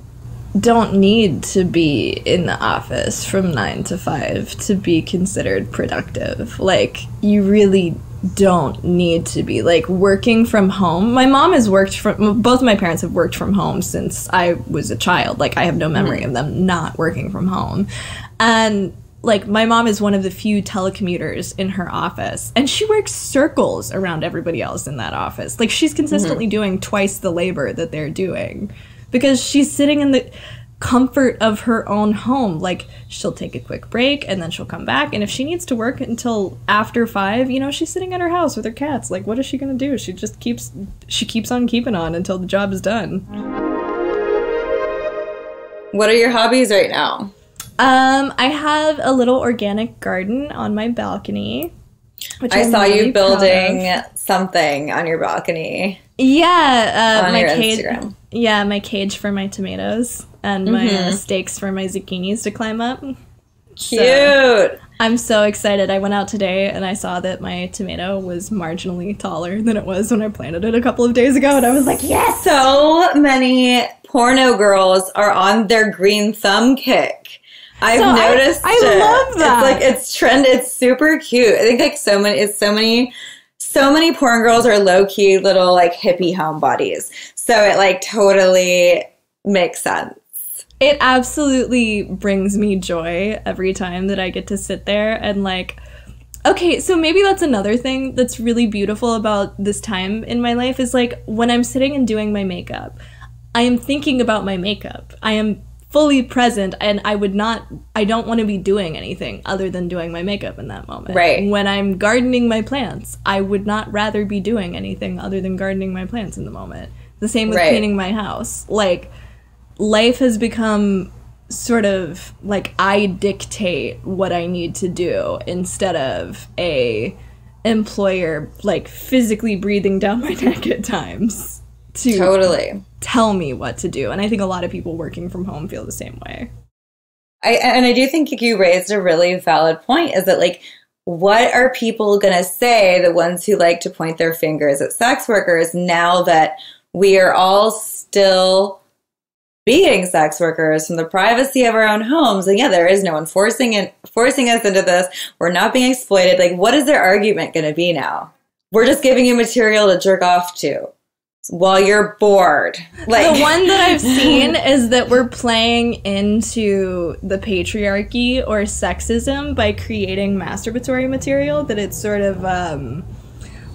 don't need to be in the office from 9 to 5 to be considered productive. Like, you really don't need to be. Like, working from home, my mom has worked from, both my parents have worked from home since I was a child. Like, I have no memory of them not working from home. And, like, my mom is one of the few telecommuters in her office, and she works circles around everybody else in that office. Like, she's consistently doing twice the labor that they're doing, because she's sitting in the comfort of her own home. Like, she'll take a quick break and then she'll come back, and if she needs to work until after 5, you know, she's sitting at her house with her cats. Like, what is she gonna do? She keeps on keeping on until the job is done. What are your hobbies right now? I have a little organic garden on my balcony, which I saw really you building something on your balcony. Yeah, on my your cage. Instagram. Yeah, my cage for my tomatoes and my stakes for my zucchinis to climb up. Cute. So, I'm so excited. I went out today and I saw that my tomato was marginally taller than it was when I planted it a couple of days ago, and I was like, yes! So many porno girls are on their green thumb kick. I've noticed I love that. It's trend. It's super cute. I think like so many porn girls are low key little like hippie homebodies. So it like totally makes sense. It absolutely brings me joy every time that I get to sit there and like, okay, so maybe that's another thing that's really beautiful about this time in my life is like when I'm sitting and doing my makeup, I am thinking about my makeup. I am fully present, and I don't want to be doing anything other than doing my makeup in that moment. Right. When I'm gardening my plants, I would not rather be doing anything other than gardening my plants in the moment. The same with cleaning my house. Like, life has become sort of like I dictate what I need to do instead of a employer like physically breathing down my neck at times to tell me what to do. And I think a lot of people working from home feel the same way. I do think you raised a really valid point, is that like, what are people going to say, the ones who like to point their fingers at sex workers, now that we are all still being sex workers from the privacy of our own homes? And yeah, there is no one forcing us into this. We're not being exploited. Like, what is their argument going to be now? We're just giving you material to jerk off to while you're bored. Like, the one that I've seen is that we're playing into the patriarchy or sexism by creating masturbatory material, that it's sort of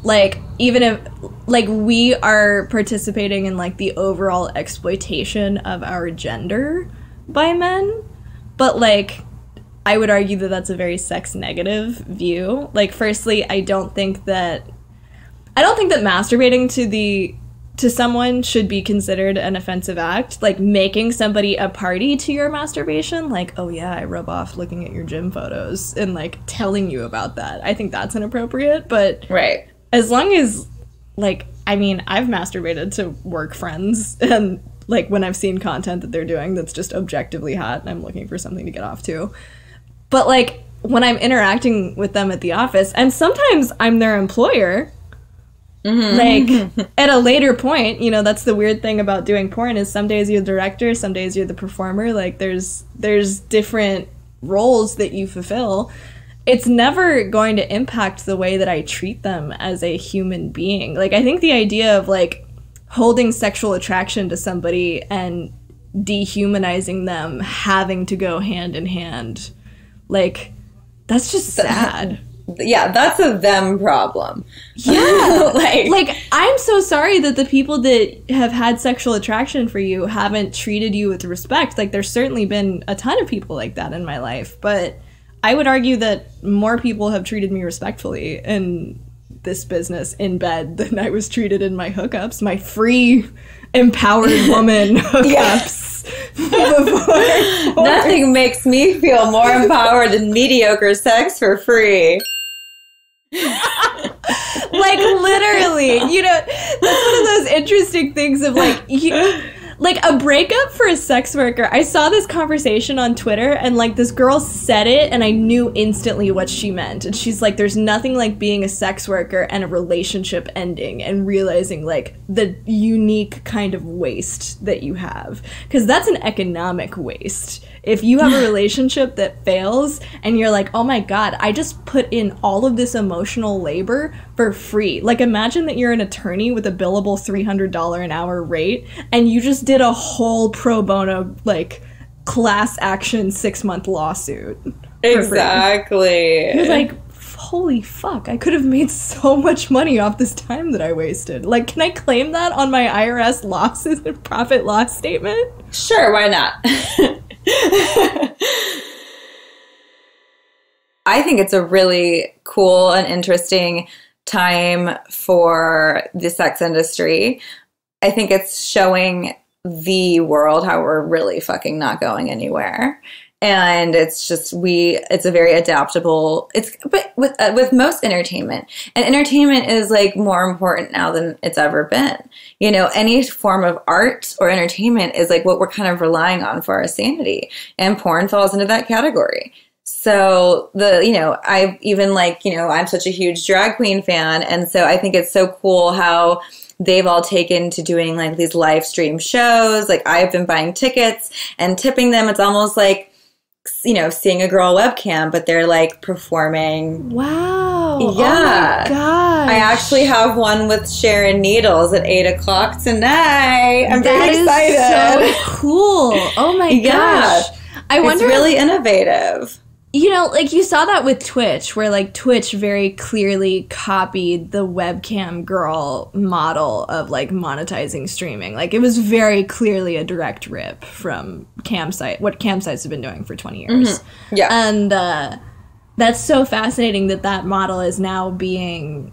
like, even if like we are participating in like the overall exploitation of our gender by men, but like I would argue that that's a very sex negative view. Like, firstly, I don't think that masturbating to someone should be considered an offensive act. Like, making somebody a party to your masturbation, like, oh yeah, I rub off looking at your gym photos, and like telling you about that, I think that's inappropriate. But as long as, like, I mean, I've masturbated to work friends, and like when I've seen content that they're doing that's just objectively hot and I'm looking for something to get off to. But like when I'm interacting with them at the office, and sometimes I'm their employer, like at a later point, you know, that's the weird thing about doing porn, is some days you're the director, some days you're the performer. Like, there's different roles that you fulfill. It's never going to impact the way that I treat them as a human being. Like, I think the idea of like holding sexual attraction to somebody and dehumanizing them having to go hand in hand, like, that's just sad. Yeah, that's a them problem. Yeah. like I'm so sorry that the people that have had sexual attraction for you haven't treated you with respect. Like, there's certainly been a ton of people like that in my life, but I would argue that more people have treated me respectfully in this business in bed than I was treated in my hookups, my free, empowered woman hookups. Before. Nothing makes me feel more empowered than mediocre sex for free. Like, literally, you know, that's one of those interesting things of like, like a breakup for a sex worker. I saw this conversation on Twitter, and like this girl said it, and I knew instantly what she meant. And she's like, there's nothing like being a sex worker and a relationship ending and realizing like the unique kind of waste that you have, because that's an economic waste. If you have a relationship that fails and you're like, oh my God, I just put in all of this emotional labor for free. Like, imagine that you're an attorney with a billable $300 an hour rate, and you just did a whole pro bono, like, class action 6-month lawsuit. Exactly. You're like, holy fuck, I could have made so much money off this time that I wasted. Like, can I claim that on my IRS losses and profit loss statement? Sure, why not? I think it's a really cool and interesting time for the sex industry. I think it's showing the world how we're really fucking not going anywhere. And it's just, it's a very adaptable, but with most entertainment, and entertainment is like more important now than it's ever been. You know, any form of art or entertainment is like what we're kind of relying on for our sanity, and porn falls into that category. So I even like, I'm such a huge drag queen fan. And so I think it's so cool how they've all taken to doing like these live stream shows. Like I've been buying tickets and tipping them. It's almost like, seeing a girl webcam, but they're like performing. Wow. Yeah. Oh my gosh. I actually have one with Sharon Needles at 8:00 tonight. I'm very excited. That is so cool. Oh my gosh. I wonder. It's really innovative. Like you saw that with Twitch, where like Twitch very clearly copied the webcam girl model of like monetizing streaming. Like it was very clearly a direct rip from what Camsites have been doing for 20 years. Mm-hmm. Yeah. And that's so fascinating that model is now being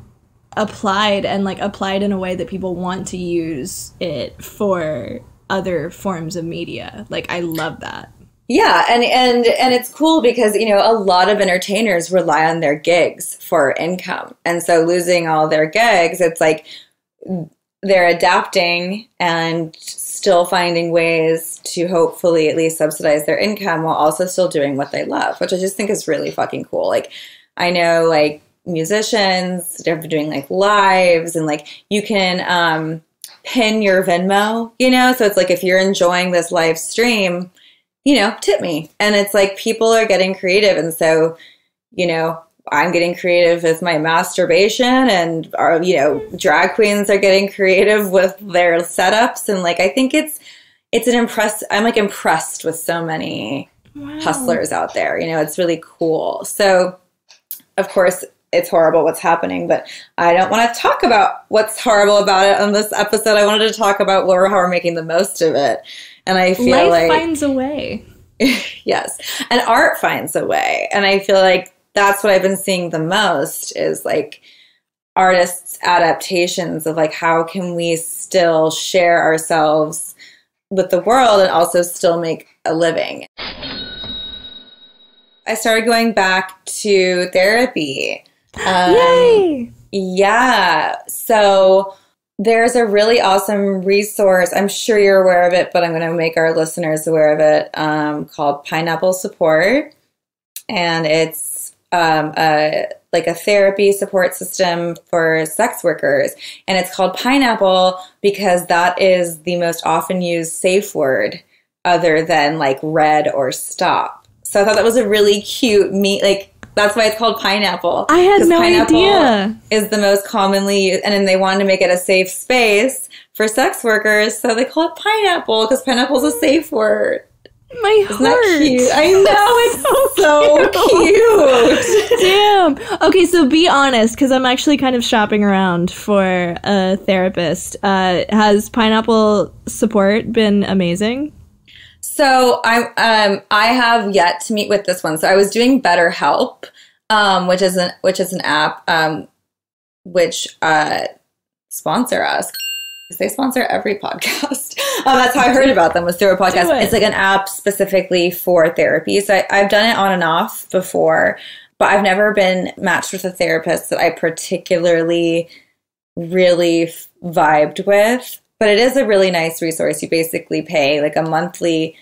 applied, and like applied in a way that people want to use it for other forms of media. Like I love that. Yeah, and it's cool because, a lot of entertainers rely on their gigs for income. And so losing all their gigs, it's like they're adapting and still finding ways to hopefully at least subsidize their income while also still doing what they love, which I just think is really fucking cool. Like, I know, like, musicians, they're doing, like, lives, and, like, you can pin your Venmo, so it's like if you're enjoying this live stream, tip me. And it's like people are getting creative. And so, I'm getting creative with my masturbation, and our, drag queens are getting creative with their setups. And like, I think I'm like impressed with so many hustlers out there. It's really cool. So of course it's horrible what's happening, but I don't want to talk about what's horrible about it on this episode. I wanted to talk about how we're making the most of it. And I feel life finds a way. Yes. And art finds a way. And I feel like that's what I've been seeing the most is like artists' adaptations of like, how can we still share ourselves with the world and also still make a living? I started going back to therapy. Yay! Yeah. So there's a really awesome resource. I'm sure you're aware of it, but I'm going to make our listeners aware of it, called Pineapple Support. And it's like a therapy support system for sex workers. And it's called Pineapple because that is the most often used safe word other than like red or stop. So I thought that was a really cute that's why it's called Pineapple. I had no pineapple idea. Is the most commonly used, and then they wanted to make it a safe space for sex workers, so they call it Pineapple because pineapple is a safe word. My heart. Isn't that cute? I know, it's so cute. Damn. Okay, so be honest, because I'm actually kind of shopping around for a therapist. Has Pineapple Support been amazing? So I have yet to meet with this one. So I was doing BetterHelp, which is an app which sponsor us. They sponsor every podcast. That's how I heard about them, was through a podcast. It's like an app specifically for therapy. So I've done it on and off before, but I've never been matched with a therapist that I particularly really vibed with. But it is a really nice resource. You basically pay like a monthly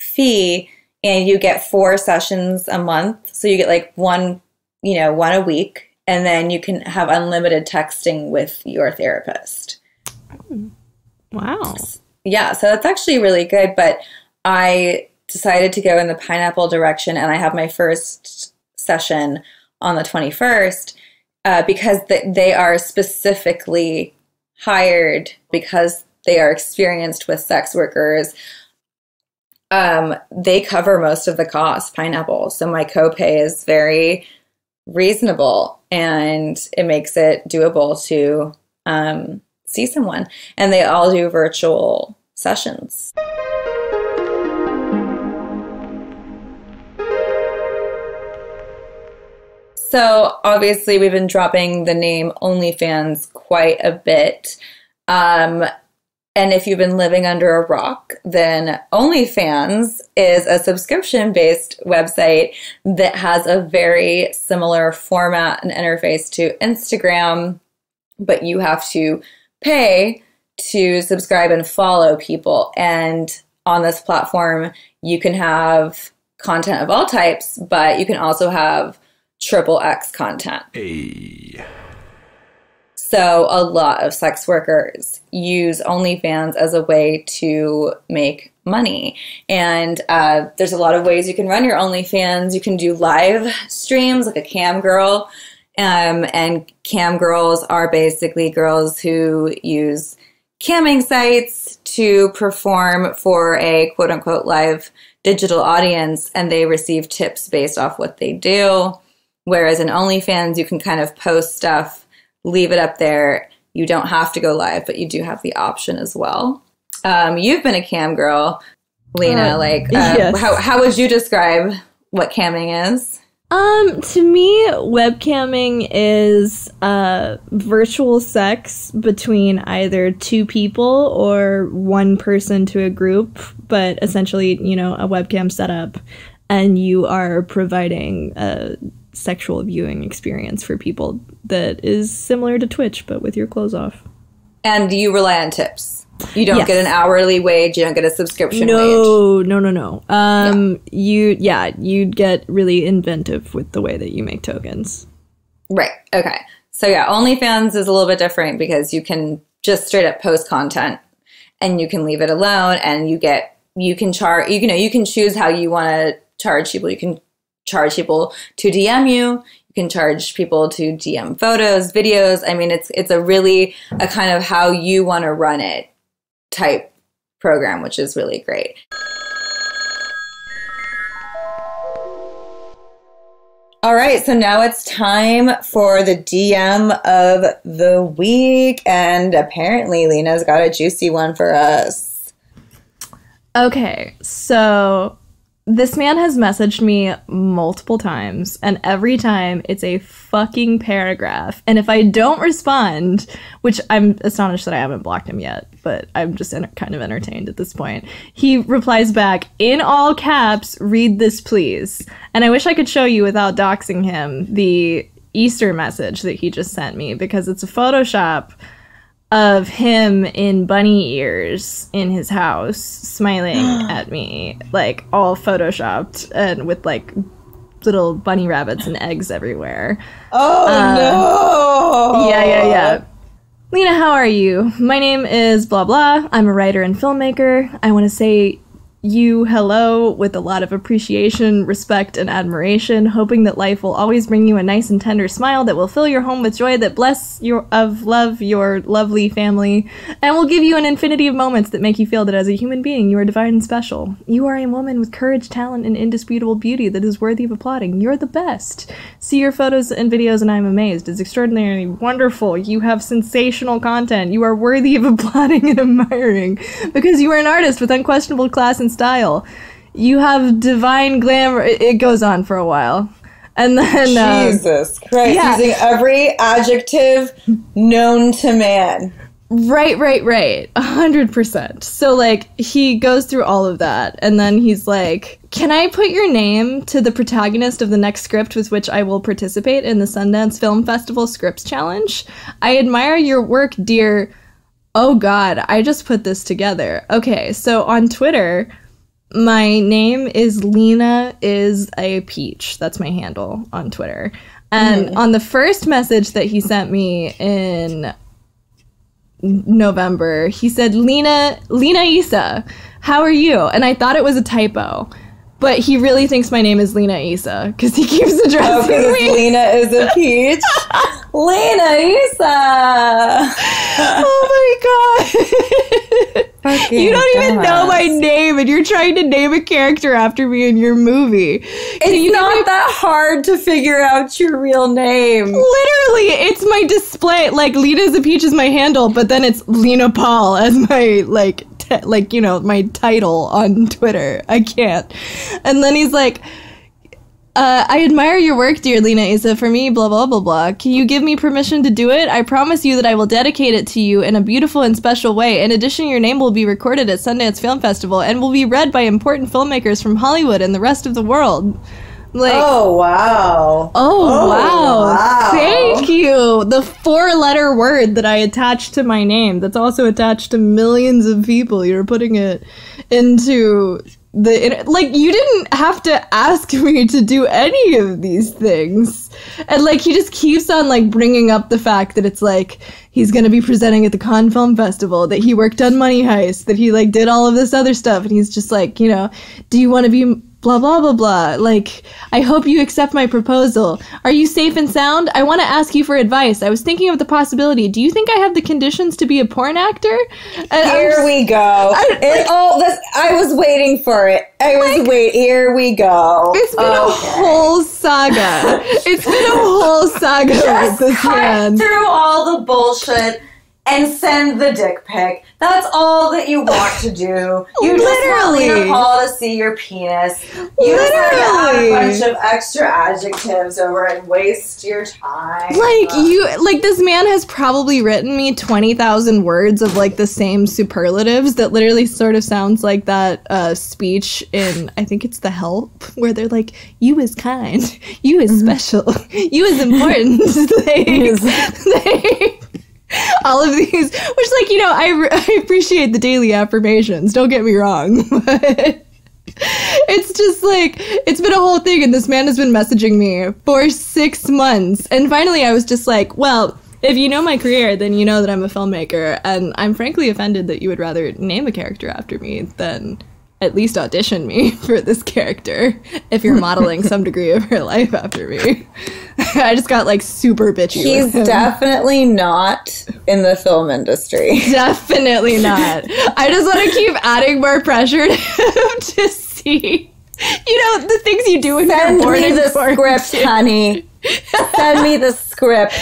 fee and you get 4 sessions a month. So you get like one a week, and then you can have unlimited texting with your therapist. Wow. Yeah, so that's actually really good. But I decided to go in the pineapple direction, and I have my first session on the 21st because they are specifically hired because they are experienced with sex workers. They cover most of the cost, Pineapple. So my copay is very reasonable, and it makes it doable to see someone. And they all do virtual sessions. So obviously we've been dropping the name OnlyFans quite a bit. And if you've been living under a rock, then OnlyFans is a subscription-based website that has a very similar format and interface to Instagram, but you have to pay to subscribe and follow people. And on this platform, you can have content of all types, but you can also have XXX content. Hey. So a lot of sex workers use OnlyFans as a way to make money. And there's a lot of ways you can run your OnlyFans. You can do live streams like a cam girl. And cam girls are basically girls who use camming sites to perform for a quote unquote live digital audience, and they receive tips based off what they do. Whereas in OnlyFans, you can kind of post stuff, leave it up there. You don't have to go live, but you do have the option as well. You've been a cam girl, Lena. Yes. How would you describe what camming is? To me, webcamming is virtual sex between either two people or one person to a group, but essentially, you know, a webcam setup, and you are providing a sexual viewing experience for people that is similar to Twitch, but with your clothes off. And you rely on tips. You don't get an hourly wage. You don't get a subscription wage. No. You'd get really inventive with the way that you make tokens. Right. Okay. So yeah, OnlyFans is a little bit different because you can just straight up post content and you can leave it alone, and you can choose how you want to charge people. You can charge people to DM you. You can charge people to DM photos, videos. I mean, it's a kind of how you want to run it type program, which is really great. All right, so now it's time for the DM of the week, and apparently Lena's got a juicy one for us. Okay, so this man has messaged me multiple times, and every time it's a fucking paragraph. And if I don't respond, which I'm astonished that I haven't blocked him yet, but I'm just kind of entertained at this point, he replies back, in all caps, "Read this, please." And I wish I could show you without doxing him the Easter message that he just sent me, because it's a Photoshop of him in bunny ears in his house, smiling at me, like all photoshopped and with like little bunny rabbits and eggs everywhere. Oh no! Yeah. Lena, how are you? My name is blah blah. I'm a writer and filmmaker. I want to say you hello with a lot of appreciation, respect, and admiration, hoping that life will always bring you a nice and tender smile that will fill your home with joy, that bless your lovely family, and will give you an infinity of moments that make you feel that as a human being you are divine and special. You are a woman with courage, talent, and indisputable beauty that is worthy of applauding. You're the best. See your photos and videos and I'm amazed. It's extraordinarily wonderful. You have sensational content. You are worthy of applauding and admiring because you are an artist with unquestionable class and style. You have divine glamour. It goes on for a while. And then Jesus Christ, using every adjective known to man. Right. 100%. So like he goes through all of that, and then he's like, "Can I put your name to the protagonist of the next script with which I will participate in the Sundance Film Festival Scripts Challenge? I admire your work, dear." Oh God, I just put this together. Okay, so on Twitter, my name is Lena is a peach. That's my handle on Twitter. And on the first message that he sent me in November, he said, Lena Isa, how are you? And I thought it was a typo. But he really thinks my name is Lena Isa because he keeps addressing me. Lena is a peach. Lena Isa. Oh my God. You don't even know my name, and you're trying to name a character after me in your movie. It's not that hard to figure out your real name. Literally, it's my display. Like, Lena the Peach is my handle, but then it's Lena Paul as my, my title on Twitter. I can't. And then he's like, I admire your work, dear Lena Isa. For me, blah, blah, blah, blah. Can you give me permission to do it? I promise you that I will dedicate it to you in a beautiful and special way. In addition, your name will be recorded at Sundance Film Festival and will be read by important filmmakers from Hollywood and the rest of the world. Like, oh, wow. Oh, wow. Thank you. The 4-letter word that I attached to my name, that's also attached to millions of people. You're putting it into... you didn't have to ask me to do any of these things. And, he just keeps on, bringing up the fact that it's, he's gonna be presenting at the Cannes Film Festival, that he worked on Money Heist, that he, did all of this other stuff, and he's just do you want to be blah, blah, blah, blah. I hope you accept my proposal. Are you safe and sound? I want to ask you for advice. I was thinking of the possibility. Do you think I have the conditions to be a porn actor? And here we go. I was waiting for it. Here we go. It's been a whole saga. It's been a whole saga with this man. Through all the bullshit and send the dick pic. That's all that you want to do. You just want Lena Paul to see your penis. You just want to add a bunch of extra adjectives over and waste your time. This man has probably written me 20,000 words of the same superlatives that literally sort of sounds like that speech in, I think it's The Help, where they're like, you is kind, you is special, you is important. All of these, which I appreciate the daily affirmations, don't get me wrong, but it's just it's been a whole thing, and this man has been messaging me for 6 months, and finally I was just well, if you know my career, then you know that I'm a filmmaker, and I'm frankly offended that you would rather name a character after me than at least audition me for this character if you're modeling some degree of her life after me. I just got super bitchy. He's definitely not in the film industry. Definitely not. I just want to keep adding more pressure to him to see, the things you do when you're born in the script, honey. Send me the script.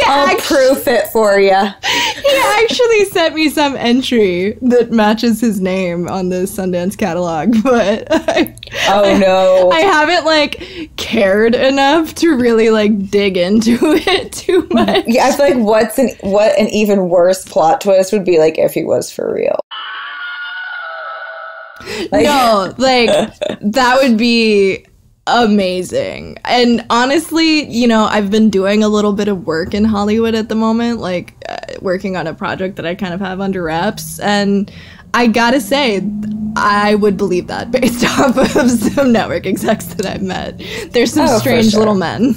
I'll proof it for you. He actually sent me some entry that matches his name on the Sundance catalog, but I haven't cared enough to really dig into it too much. Yeah, I feel what an even worse plot twist would be if he was for real. That would be amazing. And honestly, I've been doing a little bit of work in Hollywood at the moment, working on a project that I kind of have under wraps, and I gotta say, I would believe that based off of some network execs that I've met. There's some strange little men.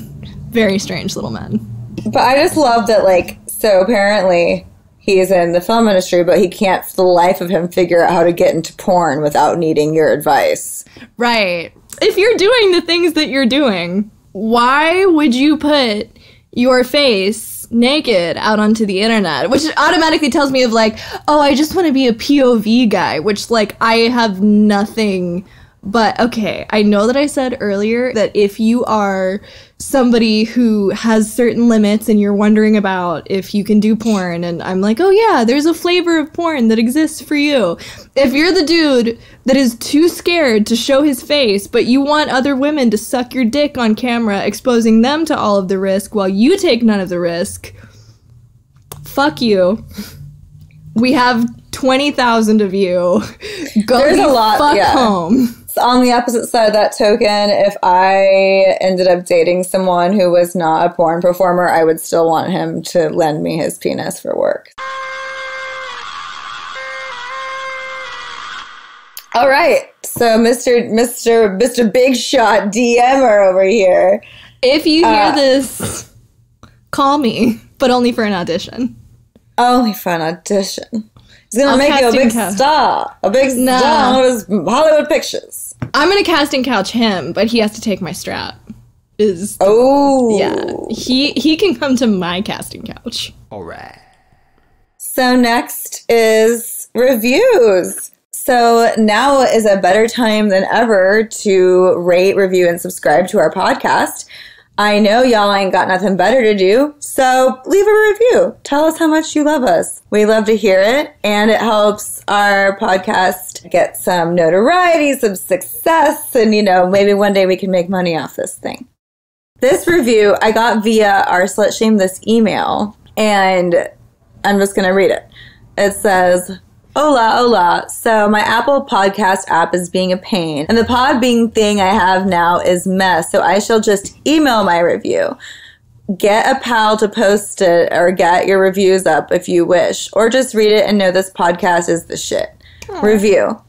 Very strange little men. But I just love that, so apparently he's in the film industry, but he can't for the life of him figure out how to get into porn without needing your advice. Right. If you're doing the things that you're doing, why would you put your face naked out onto the internet? Which automatically tells me of I just want to be a POV guy, which I have nothing. But okay, I know that I said earlier that if you are somebody who has certain limits and you're wondering about if you can do porn, and I'm oh yeah, there's a flavor of porn that exists for you. If you're the dude that is too scared to show his face, but you want other women to suck your dick on camera, exposing them to all of the risk while you take none of the risk, fuck you. We have 20,000 of you. Go There's a lot, fuck home. On the opposite side of that token, if I ended up dating someone who was not a porn performer, I would still want him to lend me his penis for work. All right, so Mr. Big Shot DMer over here. If you hear this, call me, but only for an audition. Only for an audition. He's gonna make you a big star. A big star on his Hollywood pictures. I'm gonna casting couch him, but he has to take my strap. Yeah. He can come to my casting couch. Alright. So next is reviews. So now is a better time than ever to rate, review, and subscribe to our podcast. I know y'all ain't got nothing better to do, so leave a review. Tell us how much you love us. We love to hear it, and it helps our podcast get some notoriety, some success, and, maybe one day we can make money off this thing. This review I got via our Slut Shame This email, and I'm just going to read it. It says, Hola, hola. So my Apple Podcast app is being a pain, and the Podbean thing I have now is mess, so I shall just email my review. Get a pal to post it or get your reviews up if you wish, or just read it and know this podcast is the shit. Aww. Review.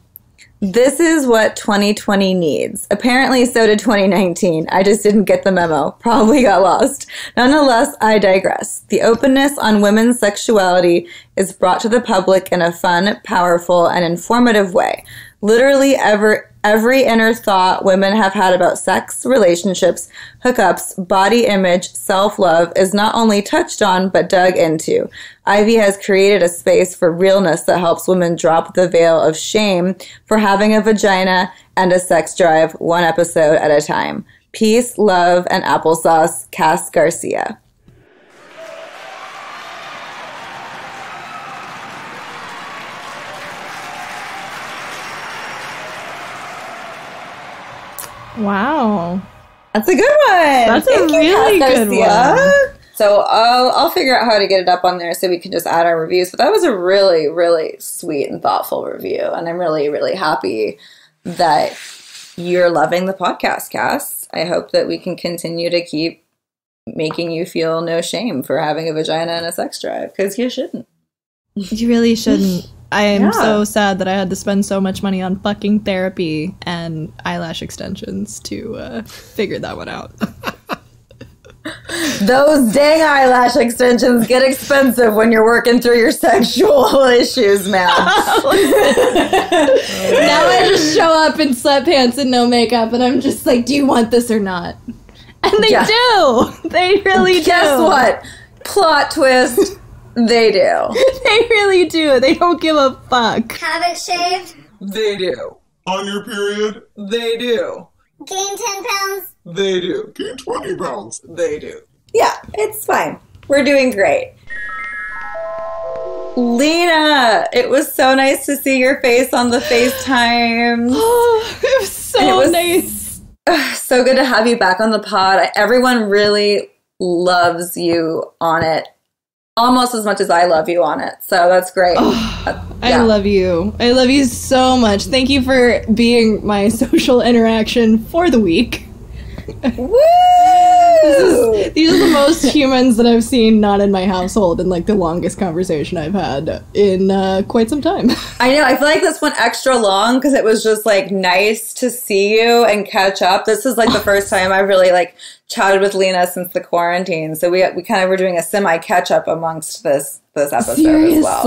This is what 2020 needs. Apparently, so did 2019. I just didn't get the memo. Probably got lost. Nonetheless, I digress. The openness on women's sexuality is brought to the public in a fun, powerful, and informative way. Literally every inner thought women have had about sex, relationships, hookups, body image, self-love is not only touched on, but dug into. Ivy has created a space for realness that helps women drop the veil of shame for having a vagina and a sex drive, one episode at a time. Peace, love, and applesauce, Cass Garcia. Wow. That's a good one. That's a really good one. So I'll figure out how to get it up on there so we can just add our reviews. But that was a really, really sweet and thoughtful review. And I'm really, really happy that you're loving the podcast, Cass. I hope that we can continue to keep making you feel no shame for having a vagina and a sex drive, because you shouldn't. You really shouldn't. I am so sad that I had to spend so much money on fucking therapy and eyelash extensions to figure that one out. Those dang eyelash extensions get expensive when you're working through your sexual issues, man. Now I just show up in sweatpants and no makeup, and I'm just like, do you want this or not? And they do. They really do. Guess what? Plot twist. They do. They really do. They don't give a fuck. Have it shaved? They do. On your period? They do. Gain 10 pounds? They do. Gain 20 pounds? They do. Yeah, it's fine. We're doing great. Lena, it was so nice to see your face on the FaceTime. Oh, it was so nice. So good to have you back on the pod. Everyone really loves you on it. Almost as much as I love you on it. So that's great. I love you. I love you so much. Thank you for being my social interaction for the week. Woo! These are the most humans that I've seen not in my household in like the longest conversation I've had in quite some time. I know. I feel like this went extra long because it was just like nice to see you and catch up. This is like the first time I really like chatted with Lena since the quarantine. So we kind of were doing a semi catch up amongst this episode as well.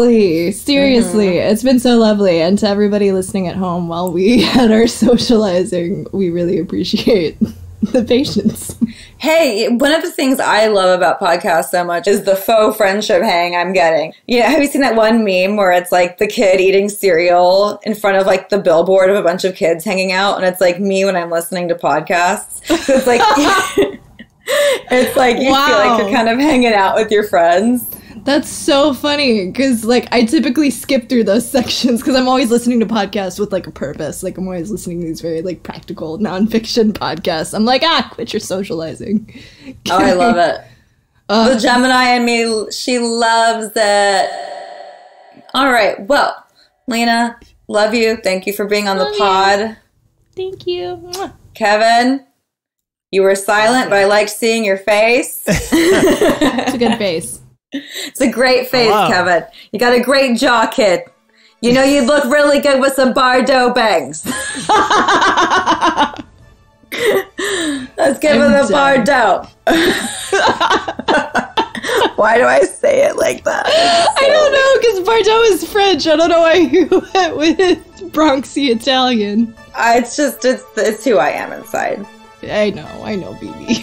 Seriously. It's been so lovely. And to everybody listening at home while we had our socializing, we really appreciate the patience. Hey, one of the things I love about podcasts so much is the faux friendship hang I'm getting. Have you seen that one meme where it's like the kid eating cereal in front of like the billboard of a bunch of kids hanging out, and it's like me when I'm listening to podcasts? So it's like it's like you feel like you're kind of hanging out with your friends. That's so funny because, like, I typically skip through those sections because I'm always listening to podcasts with, like, a purpose. Like, I'm always listening to these very, like, practical nonfiction podcasts. I'm like, quit your socializing. Oh, I love it. The Gemini in me, she loves it. All right. Well, Lena, love you. Thank you for being on the pod. Thank you. Kevin, you were silent, but I liked seeing your face. It's a good face. It's a great face, Kevin. You got a great jaw, kid. You know you'd look really good with some Bardot bangs. Let's give him the Bardot. Why do I say it like that? I don't know, because Bardot is French. I don't know why you went with Bronxy Italian. It's who I am inside. I know, BB.